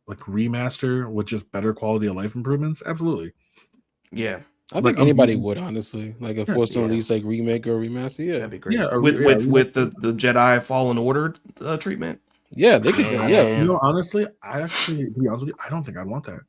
like remaster with just better quality of life improvements? Absolutely. Yeah. I think anybody would, honestly, like a Force Unleashed like remake or remaster. Yeah, that'd be great. Yeah, with the Jedi Fallen Order treatment. Yeah, they could. Yeah, honestly, to be honest with you, I don't think I'd want that.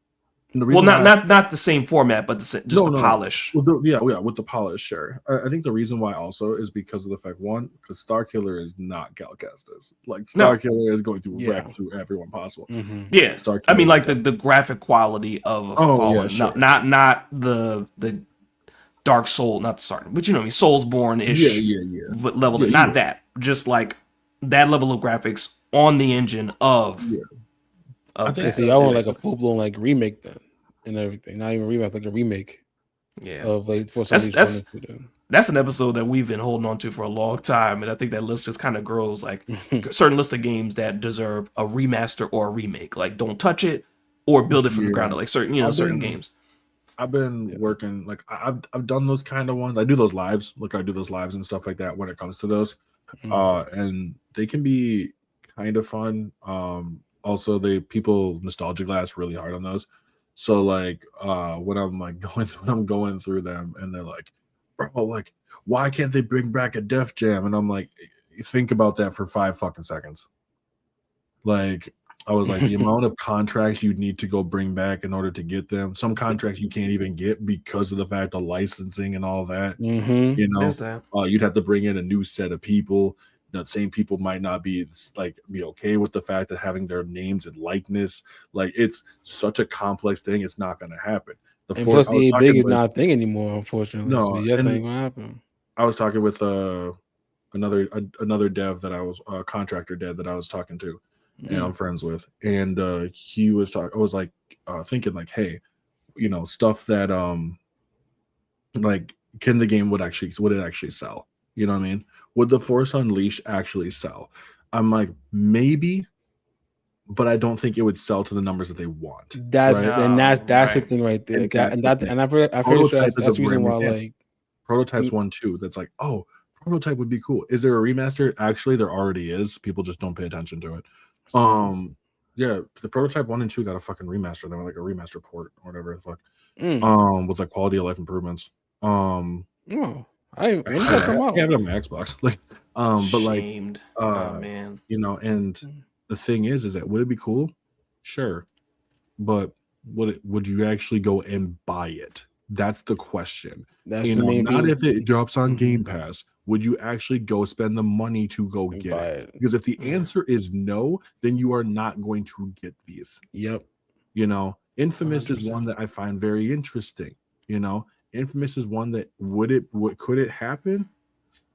Well, not the same format, but the polish. Well, with the polish, sure. I think the reason why also is because of the fact because Starkiller is not Cal Kestis. Like Starkiller is going to wreck through everyone possible. Mm-hmm. Yeah, Starkiller, I mean, like the graphic quality of Fallen, not the Dark Soul, not the Sartin, but Soulsborne-ish level. Not that, just like that level of graphics on the engine of. Yeah. I think I want like a full blown like remake then and everything. Not even remake, like a remake. Yeah. Of like that's an episode that we've been holding on to for a long time, and I think that list just kind of grows. Like certain list of games that deserve a remaster or a remake. Like don't touch it or build it from the ground up. Like certain games. I've been working like I've done those kind of ones. I do those lives. I do those lives and stuff like that when it comes to those, and they can be kind of fun. Also, people nostalgia glass really hard on those. So like when I'm going through them and they're like, bro, like why can't they bring back a Def Jam? And I'm like, think about that for 5 fucking seconds. Like I was like, the amount of contracts you'd need to go bring back in order to get them. Some contracts you can't even get because of the fact of licensing and all that. You'd have to bring in a new set of people. The same people might not be okay with the fact that having their names and likeness, like it's such a complex thing. It's not going to happen. Plus, EA Big is not a thing anymore, unfortunately. No, so that ain't gonna happen. I was talking with another dev that I was contractor dev that I was talking to, and I'm friends with, and he was talking. I was like thinking like, hey, stuff that like would it actually sell? You know what I mean? Would the Force Unleashed actually sell? I'm like, maybe, but I don't think it would sell to the numbers that they want. That's right? and that's No, the right. thing right there. And that's the thing. I'm pretty sure Prototype is a that's the reason brand new why example. like Prototype's one too. That's like, oh, Prototype would be cool. Is there a remaster? Actually, there already is. People just don't pay attention to it. Yeah, the Prototype 1 and 2 got a fucking remaster. They were like a remaster port or whatever the fuck. With like quality of life improvements. oh, I knew that come out. Yeah, on my Xbox. Like, but like, Shamed. Oh man. you know, and the thing is that would it be cool? Sure, but would you actually go and buy it? That's the question. That's You the know, main not thing. if it drops on Game Pass. Would you actually go spend the money to go get Buy it? it. Because if the answer is no, then you are not going to get these. Yep. You know, Infamous is 100%. one that I find very interesting. You know, Infamous is one that could it happen?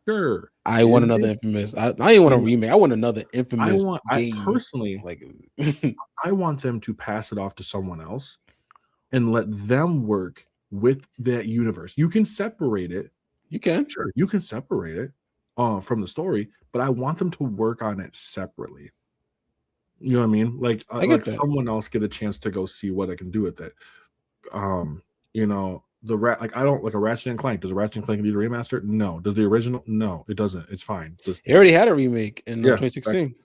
Sure. I want Is another it? Infamous. I didn't want a remake. I want another Infamous I game. personally, Like, I want them to pass it off to someone else and let them work with that universe. You can separate it. you can. Sure, you can separate it from the story, but I want them to work on it separately. You know what I mean? Like, I get like that. someone else get a chance to go see what I can do with it. You know, like I don't like a Ratchet and Clank. Does a Ratchet and Clank need a remaster? No. Does the original? No, it doesn't. It's fine. Just He already had a remake in Yeah, 2016.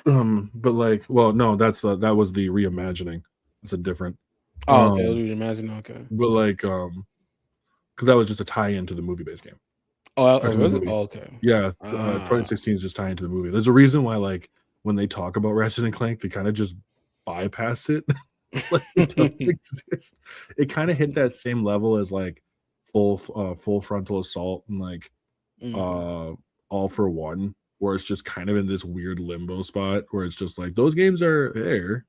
but like, well, no, that was the reimagining. It's a different. Oh, okay. Imagine. Okay. But like, because that was just a tie-in to the movie-based game. Oh, to the was it? movie. Oh, okay. Yeah, 2016 is just tying to the movie. There's a reason why, like, when they talk about Ratchet and Clank, they kind of just bypass it. Like, it doesn't exist. It kind of hit that same level as like full frontal assault and like All for One, where it's just kind of in this weird limbo spot where it's just like those games are there.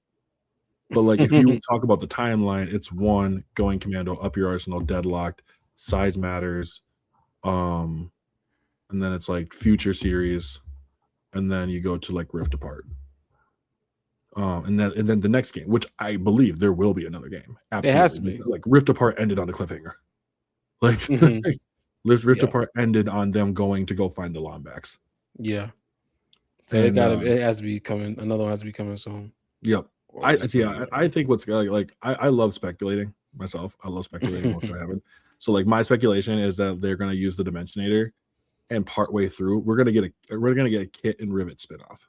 But like, if you talk about the timeline, it's one, Going Commando, Up Your Arsenal, Deadlocked, Size Matters, and then it's like Future Series, and then you go to like Rift Apart. And then the next game, which I believe there will be another game. Absolutely. It has to be. Like Rift Apart ended on a cliffhanger. Like Rift Apart ended on them going to go find the Lombax. Yeah. So it has to be coming. Another one has to be coming soon. Yep. I think what's like I love speculating myself. I love speculating what's gonna happen. So like my speculation is that they're gonna use the Dimensionator, and partway through we're gonna get a Kit and Rivet spinoff.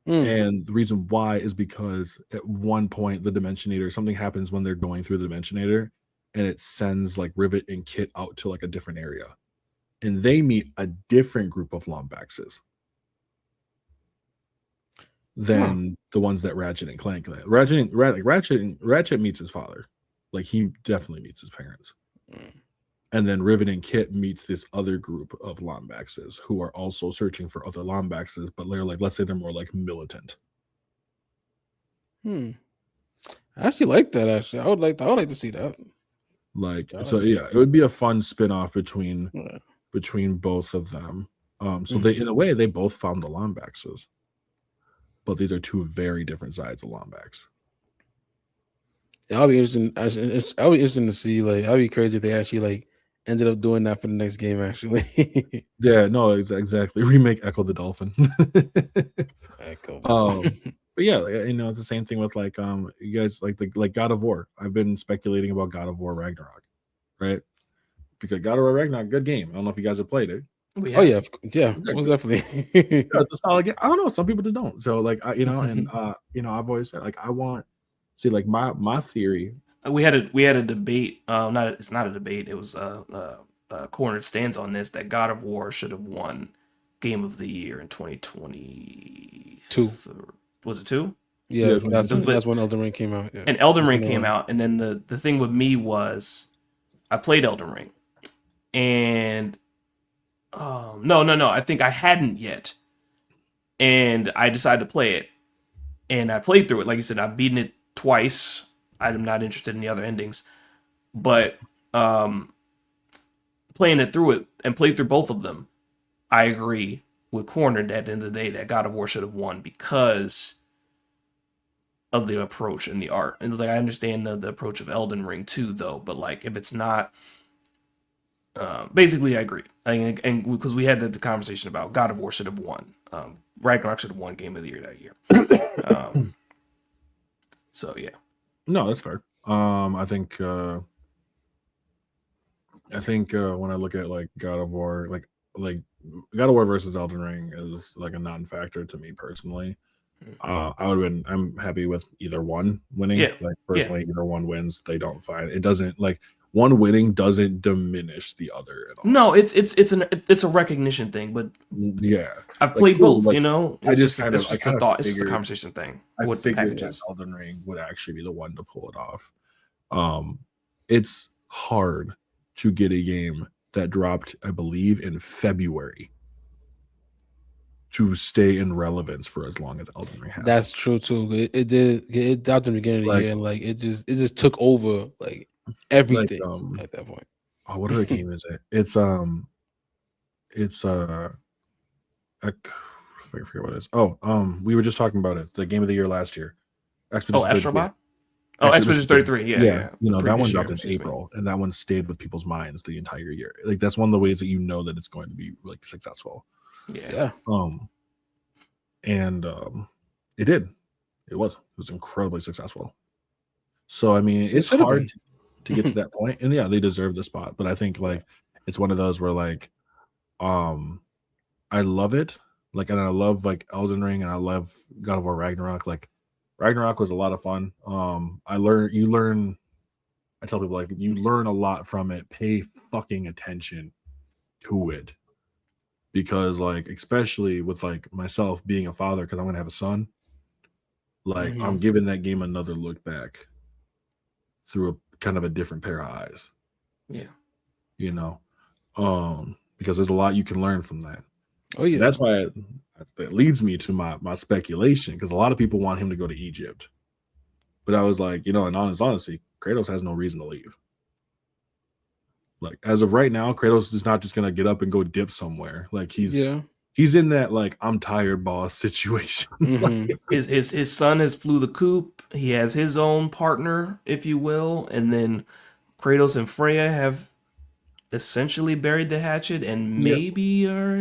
And the reason why is because at one point the Dimensionator, something happens when they're going through the Dimensionator, and it sends like Rivet and Kit out to like a different area, and they meet a different group of Lombaxes than the ones that Ratchet and Clank. Ratchet meets his father, like he definitely meets his parents. And then Rivet and Kit meets this other group of Lombaxes who are also searching for other Lombaxes, but they're like, let's say they're more like militant. I actually like that. Actually, I would like to see that. Like, so yeah, it would be a fun spin-off between both of them. So they, in a way, they both found the Lombaxes, but these are two very different sides of Lombax. I'll be interesting. I'll be interesting to see. Like, I'll be crazy if they actually like ended up doing that for the next game. Actually, yeah, no, exactly. Remake Echo the Dolphin. Echo. But yeah, you know, it's the same thing with like you guys like God of War. I've been speculating about God of War Ragnarok, right? Because God of War Ragnarok, good game. I don't know if you guys have played it. Oh yeah, most definitely. Yeah, it's a solid game. I don't know. Some people just don't. So like, you know, and you know, I've always said like I want see like my theory. We had a debate. It's not a debate. It was Cornered stance on this that God of War should have won Game of the Year in 2022. Was it 2? Yeah, that's when Elden Ring came out. Yeah. And Elden Ring came out, and then the thing with me was I played Elden Ring, and no, I think I hadn't yet, and I decided to play it, and I played through it. Like you said, I've beaten it twice. I'm not interested in the other endings, but playing it through it and played through both of them, I agree with Cornered at the end of the day that God of War should have won because of the approach and the art. And it's like I understand the approach of Elden Ring too, though, but like if it's not Basically, I agree, and because we had the conversation about God of War should have won, Ragnarok should have won Game of the Year that year. So yeah, No, that's fair. I think when I look at like God of War, like God of War versus Elden Ring is like a non-factor to me personally. I would have been. I'm happy with either one winning. Yeah. Like Yeah. personally, either one wins. They don't fight. It doesn't like one winning doesn't diminish the other at all. No, it's a recognition thing, but Yeah, I've Like, played cool, both. like, You know, I it's just just kind it's of- I just a kind of thought. It's just a figured- conversation thing. I What figured that packages? Elden Ring would actually be the one to pull it off. It's hard to get a game that dropped, I believe, in February to stay in relevance for as long as Elden Ring has. That's true too. It did. It dropped in the beginning of the Like- year, and like it just took over like everything Like, at that point. oh, what other game is it? It's I forget what it is. Oh, we were just talking about it. The game of the year last year. Oh, Astrobot. Oh, Expedition 33. Yeah. You know, The that one previous dropped year, in excuse me. April, and that one stayed with people's minds the entire year. Like that's one of the ways that you know that it's going to be like successful. Yeah. And it did. It was incredibly successful. So I mean, it's should have hard been. to get to that point, and yeah, they deserve the spot. But I think like it's one of those where like, I love it. Like, and I love like Elden Ring, and I love God of War Ragnarok. Like, Ragnarok was a lot of fun. You learn. I tell people like you learn a lot from it. Pay fucking attention to it, because like especially with like myself being a father, because I'm gonna have a son. Like I'm giving that game another look back through a kind of a different pair of eyes. Yeah. You know, because there's a lot you can learn from that. Oh yeah, That's why that leads me to my speculation, because a lot of people want him to go to Egypt, but I was like, you know, in honesty, Kratos has no reason to leave. Like as of right now, Kratos is not just gonna get up and go dip somewhere. Like he's in that like I'm tired boss situation. Mhm. His son has flew the coop. He has his own partner, if you will, and then Kratos and Freya have essentially buried the hatchet, and Yep. maybe are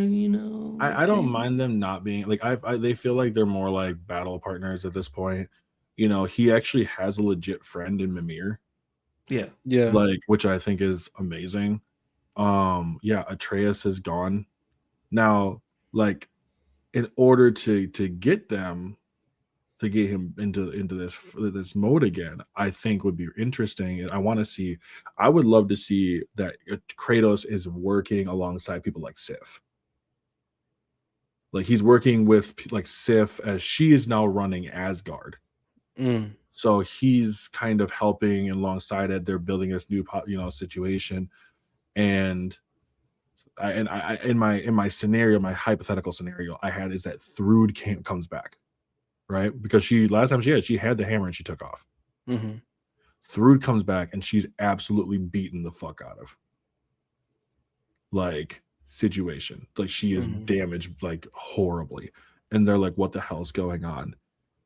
I don't mind them not being like they feel like they're more like battle partners at this point. You know, he actually has a legit friend in Mimir, Yeah. like which I think is amazing. Yeah, Atreus is gone now. Like in order to get them to get him into this mode again, I think would be interesting. I want to see. I would love to see that Kratos is working alongside people like Sif. Like he's working with like Sif as she is now running Asgard. Mm. So he's kind of helping alongside it. They're building this new situation, and I in my scenario, my hypothetical scenario I had is that Thrud comes back, right? Because last time she had the hammer and she took off. Mm-hmm. Thrud comes back and she's absolutely beaten the fuck out of. Like situation, like she is damaged like horribly, and they're like, "What the hell's going on?"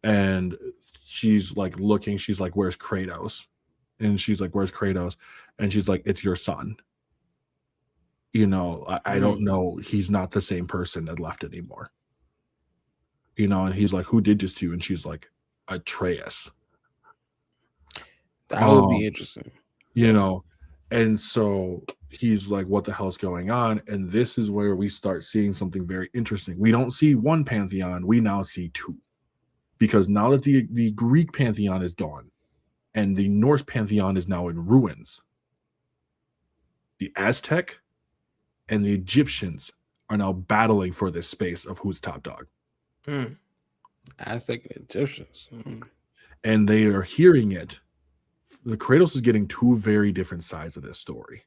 And she's like looking. She's like, "Where's Kratos?" And she's like, "Where's Kratos?" And she's like, "It's your son." You know, I don't know. He's not the same person that left anymore. You know, and he's like, "Who did this to you?" And she's like, "Atreus." That would be interesting. You know, and so he's like, "What the hell's going on?" And this is where we start seeing something very interesting. We don't see one pantheon; we now see two, because now that the Greek pantheon is gone, and the Norse pantheon is now in ruins, the Aztec and the Egyptians are now battling for this space of who's top dog. Aztec and Egyptians, and they are hearing it. The Kratos is getting two very different sides of this story.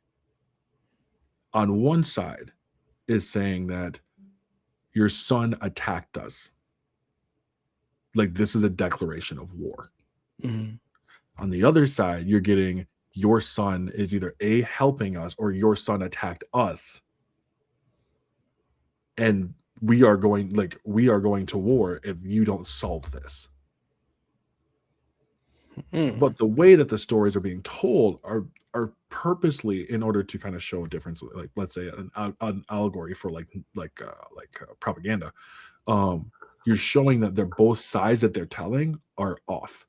On one side is saying that your son attacked us. Like this is a declaration of war. On the other side, you're getting your son is either A, helping us, or your son attacked us. And we are going to war if you don't solve this. But the way that the stories are being told are purposely in order to kind of show a difference. Like, let's say an allegory for propaganda. You're showing that they're both sides that they're telling are off.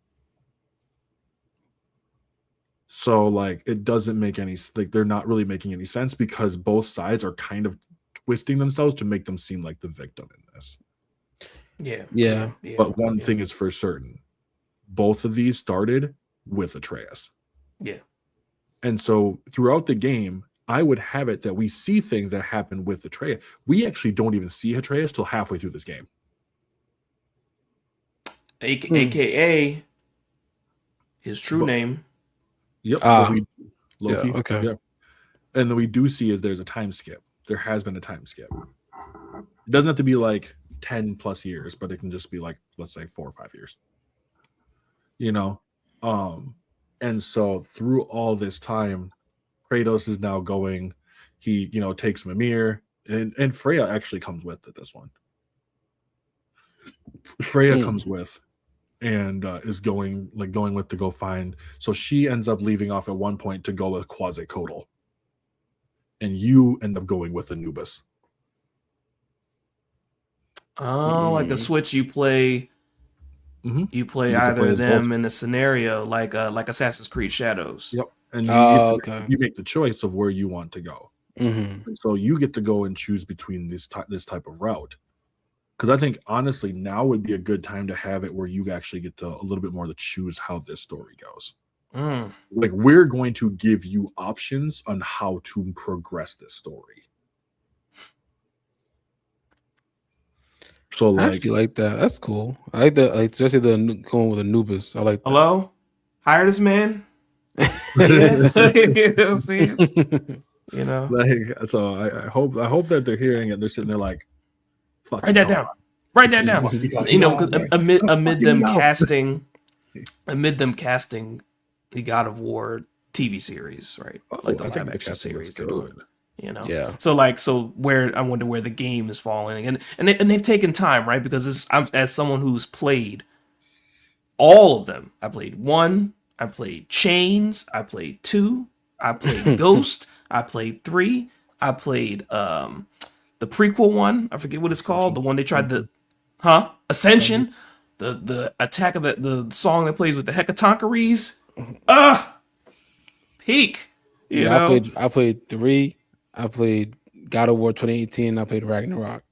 So like it doesn't make any, like they're not really making any sense because both sides are kind of twisting themselves to make them seem like the victim in this. Yeah. But one thing is for certain. Both of these started with Atreus. Yeah. And so throughout the game, I would have it that we see things that happen with Atreus. We actually don't even see Atreus till halfway through this game. AKA his true name. Yep. Loki. Yeah, okay. Yeah. And then we do see is there's a time skip. There has been a time skip. It doesn't have to be like 10 plus years, but it can just be like, let's say 4 or 5 years. You know? And so through all this time, Kratos is now going, he, takes Mimir, and Freya actually comes with at this one. Freya comes with and is going with to go find. So she ends up leaving off at one point to go with Quetzalcoatl. And you end up going with Anubis. Oh, like the Switch you play. Mm-hmm. You play either of them in a scenario like Assassin's Creed Shadows. Yep. And okay. You make the choice of where you want to go. Mm-hmm. So you get to go and choose between this type of route. Because I think honestly now would be a good time to have it where you actually get to a little bit more to choose how this story goes. Like we're going to give you options on how to progress this story. So I actually like that. That's cool. I like that, like especially the going with Anubis. I like that. Hello? Hire this man. You know what I'm saying? Like, so I hope that they're hearing it. They're sitting there like, fuck. Write that down. Write that down. Amid them casting the God of War TV series, right? Like the live action series they're doing. Yeah. So where I wonder where the game is falling, and they've taken time, right? Because as someone who's played all of them, I played 1, I played Chains, I played 2, I played Ghost, I played 3, I played the prequel one, I forget what it's called, the one they tried Ascension, the attack of the song that plays with the Hecatoncheires, peak. I played 3. I played God of War 2018. I played Ragnarok.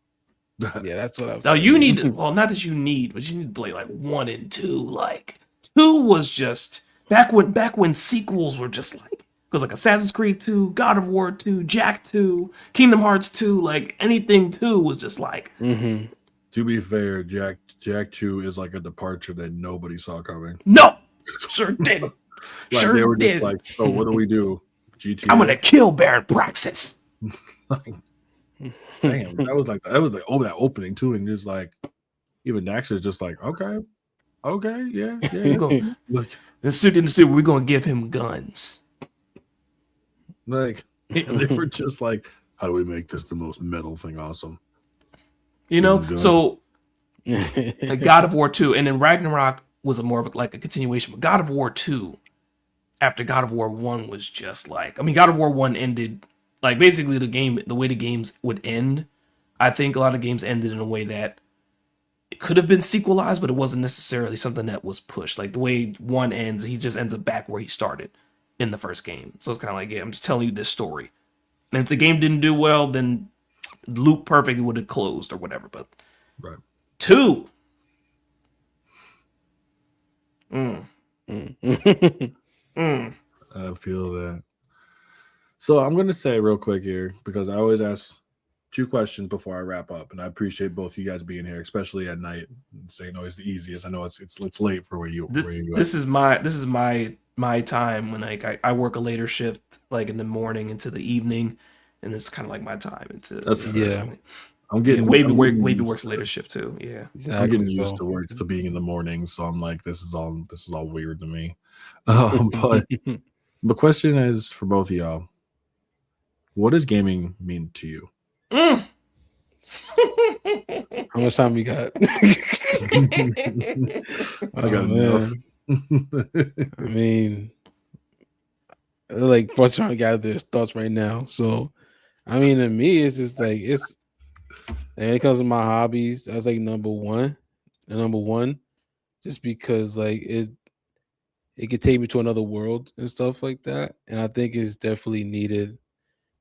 Yeah, that's what I. Now you need to, well, not that you need, but you need to play like 1 and 2. Like 2 was just back when sequels were just like, because like Assassin's Creed 2, God of War 2, Jack 2, Kingdom Hearts 2, like anything 2 was just like. Mm-hmm. To be fair, Jack 2 is like a departure that nobody saw coming. No, sure didn't. Like sure they were did. just like, so what do we do? GTA. I'm gonna kill Baron Praxis. Damn, that was like that opening too, and just like even Daxter's just like, okay, yeah. Look, in the suit, we're gonna give him guns. Like they were just like, how do we make this the most metal thing awesome? So God of War 2, and then Ragnarok was more of a continuation, but God of War 2 after God of War 1 was just like, I mean, God of War 1 ended like basically the way the games would end. I think a lot of games ended in a way that it could have been sequelized, but it wasn't necessarily something that was pushed. Like the way 1 ends, he just ends up back where he started in the first game. So it's kind of like, yeah, I'm just telling you this story. And if the game didn't do well, then loop perfect would have closed or whatever. But right. 2. I feel that. So I'm going to say real quick here, because I always ask 2 questions before I wrap up, and I appreciate both you guys being here, especially at night. Saying always the easiest. I know it's late for where you. This is my time when I work a later shift, like in the morning into the evening, and it's kind of like my time into. I'm getting Wavy works later shift too. Yeah, exactly. I'm getting used to work to being in the morning, so I'm like, this is all weird to me. But the question is for both of y'all: what does gaming mean to you? How much time we got? I got enough. I mean, like, what's trying to gather their thoughts right now. So, I mean, to me, it's just like and it comes to my hobbies. That's like number one, the number one, just because like it could take me to another world and stuff like that, and I think it's definitely needed.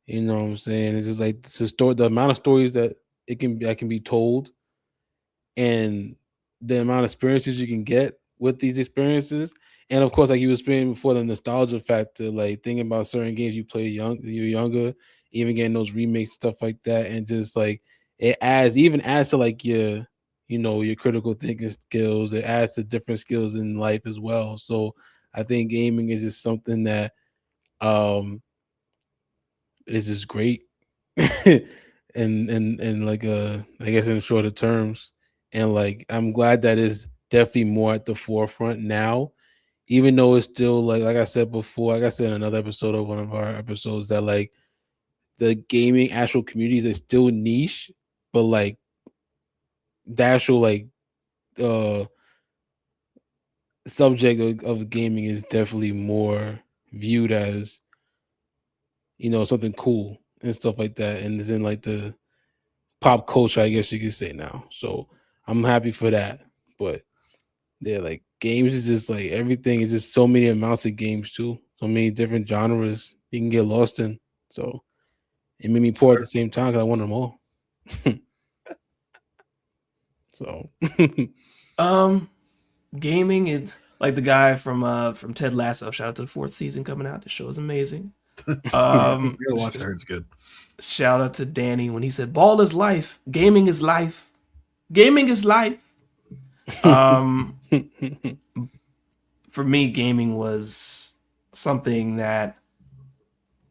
You know what I'm saying? It's just like the amount of stories that can be told, and the amount of experiences you can get with these experiences. And of course, like you were saying before, the nostalgia factor, like thinking about certain games you play you're younger, even getting those remakes, stuff like that, and just like even adds to like your critical thinking skills. It adds to different skills in life as well. So I think gaming is just something that um is just great, and like I guess in shorter terms, and like I'm glad that is definitely more at the forefront now, even though it's still like I said before, like I said in another episode of one of our episodes, that like the gaming actual communities is still niche, but like the actual like uh subject of gaming is definitely more viewed as something cool and stuff like that, and it's in like the pop culture, I guess you could say now. So I'm happy for that. But yeah, like games is just like everything is just so many amounts of games too. So many different genres you can get lost in. So it made me poor at the same time because I wanted them all. So Gaming is like the guy from Ted Lasso. Shout out to the 4th season coming out. The show is amazing. You gotta watch it. I heard it's good. Shout out to Danny when he said, "Ball is life. Gaming is life. Gaming is life." Um, for me, gaming was something that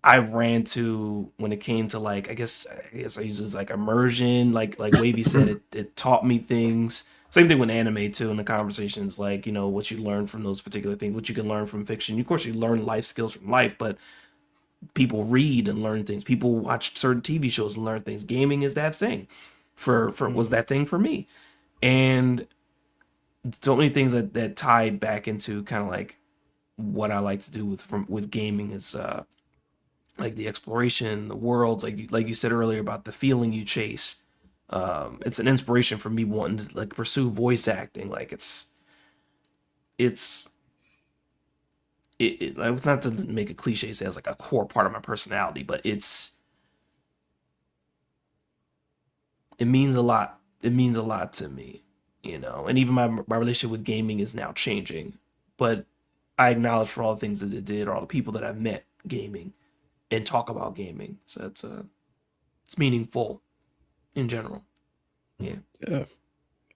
I ran to when it came to like I guess I use this like immersion, like Wavy said, it taught me things. Same thing with anime too, in the conversations, like what you learn from those particular things, what you can learn from fiction. Of course, you learn life skills from life, but people read and learn things. People watch certain TV shows and learn things. Gaming is that thing. For was that thing for me, and so many things that tie back into kind of like what I like to do with gaming is like the exploration, the worlds, like you said earlier about the feeling you chase. It's an inspiration for me wanting to like pursue voice acting. Like it's like, not to make a cliche say it's like a core part of my personality, but it means a lot. It means a lot to me, and even my relationship with gaming is now changing, but I acknowledge for all the things that it did, or all the people that I've met gaming and talk about gaming. So it's meaningful in general. Yeah. yeah,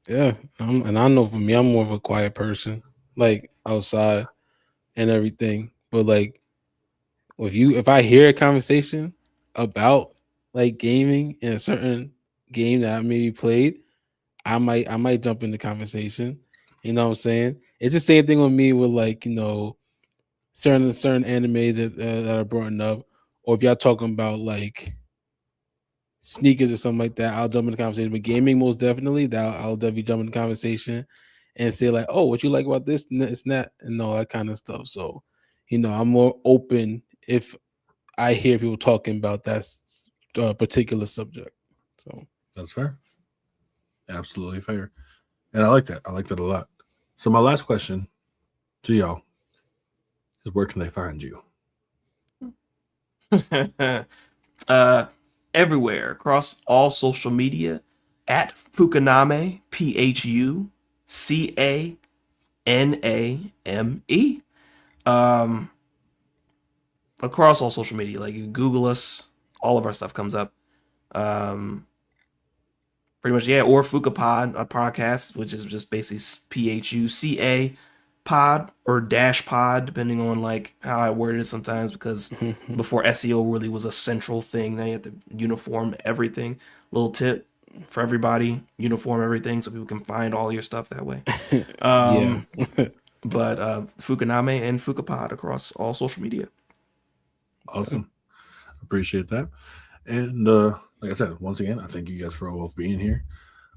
yeah. And I know for me, I'm more of a quiet person, like outside and everything. But like if I hear a conversation about like gaming in a certain game that I maybe played, I might jump in the conversation. You know what I'm saying? It's the same thing with me with like certain animes that are brought up, or if y'all talking about like sneakers or something like that, I'll jump in the conversation. But gaming, most definitely, that I'll definitely jump in the conversation and say like, "Oh, what you like about this? It's not," and all that kind of stuff. So, I'm more open if I hear people talking about that particular subject. So That's fair. Absolutely fair. And I like that. I like that a lot. So my last question to y'all is, where can they find you? uh, everywhere across all social media at Phucaname, Phucaname. Across all social media, like you Google us, all of our stuff comes up. Um, Pretty much, yeah. Or Fucapod, a podcast, which is just basically Phuca pod or dash pod, depending on like how I word it sometimes. Because before SEO really was a central thing, they had to uniform everything. Little tip for everybody: uniform everything so people can find all your stuff that way. yeah, But Fucaname and Fucapod across all social media. Awesome. Appreciate that. And like I said, once again, I thank you guys for both being here.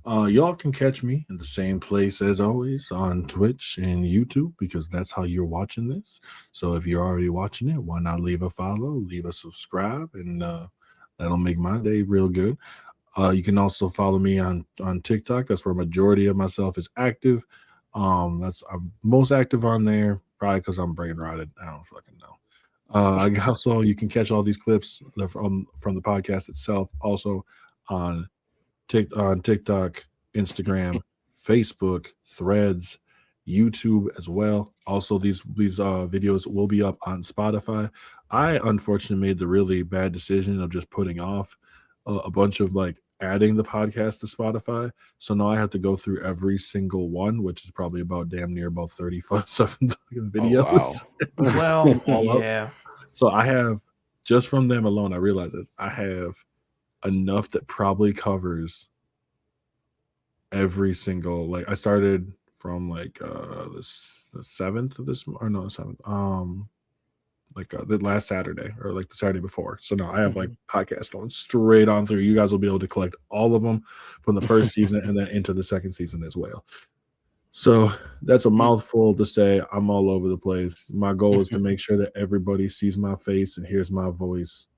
Y'all can catch me in the same place as always on Twitch and YouTube because that's how you're watching this. So if you're already watching it, why not leave a follow, leave a subscribe, and that'll make my day real good. You can also follow me on TikTok. That's where majority of myself is active. I'm most active on there, probably because I'm brain rotted. I don't fucking know. Also, you can catch all these clips from the podcast itself. Also on TikTok, Instagram, Facebook, Threads, YouTube as well. Also, these videos will be up on Spotify. I unfortunately made the really bad decision of just putting off a bunch of like adding the podcast to Spotify. So now I have to go through every single one, which is probably about damn near about 35 videos. Oh, wow. Well, Them all up. yeah. So I have, just from them alone, I realized this. I have enough that probably covers every single, like I started from like the 7th of this, or no, 7th, like the last Saturday or like the Saturday before. So now I have like podcast going straight on through. You guys will be able to collect all of them from the first season and then into the second season as well. So that's a mouthful to say. I'm all over the place. My goal is to make sure that everybody sees my face and hears my voice.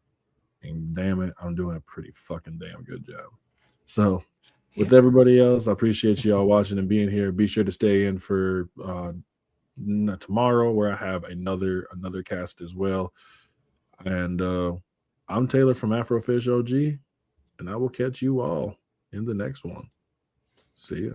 And damn it, I'm doing a pretty fucking damn good job. So with everybody else, I appreciate you all watching and being here. Be sure to stay in for tomorrow, where I have another cast as well. And I'm Taylor from Afrofish OG, and I will catch you all in the next one. See ya.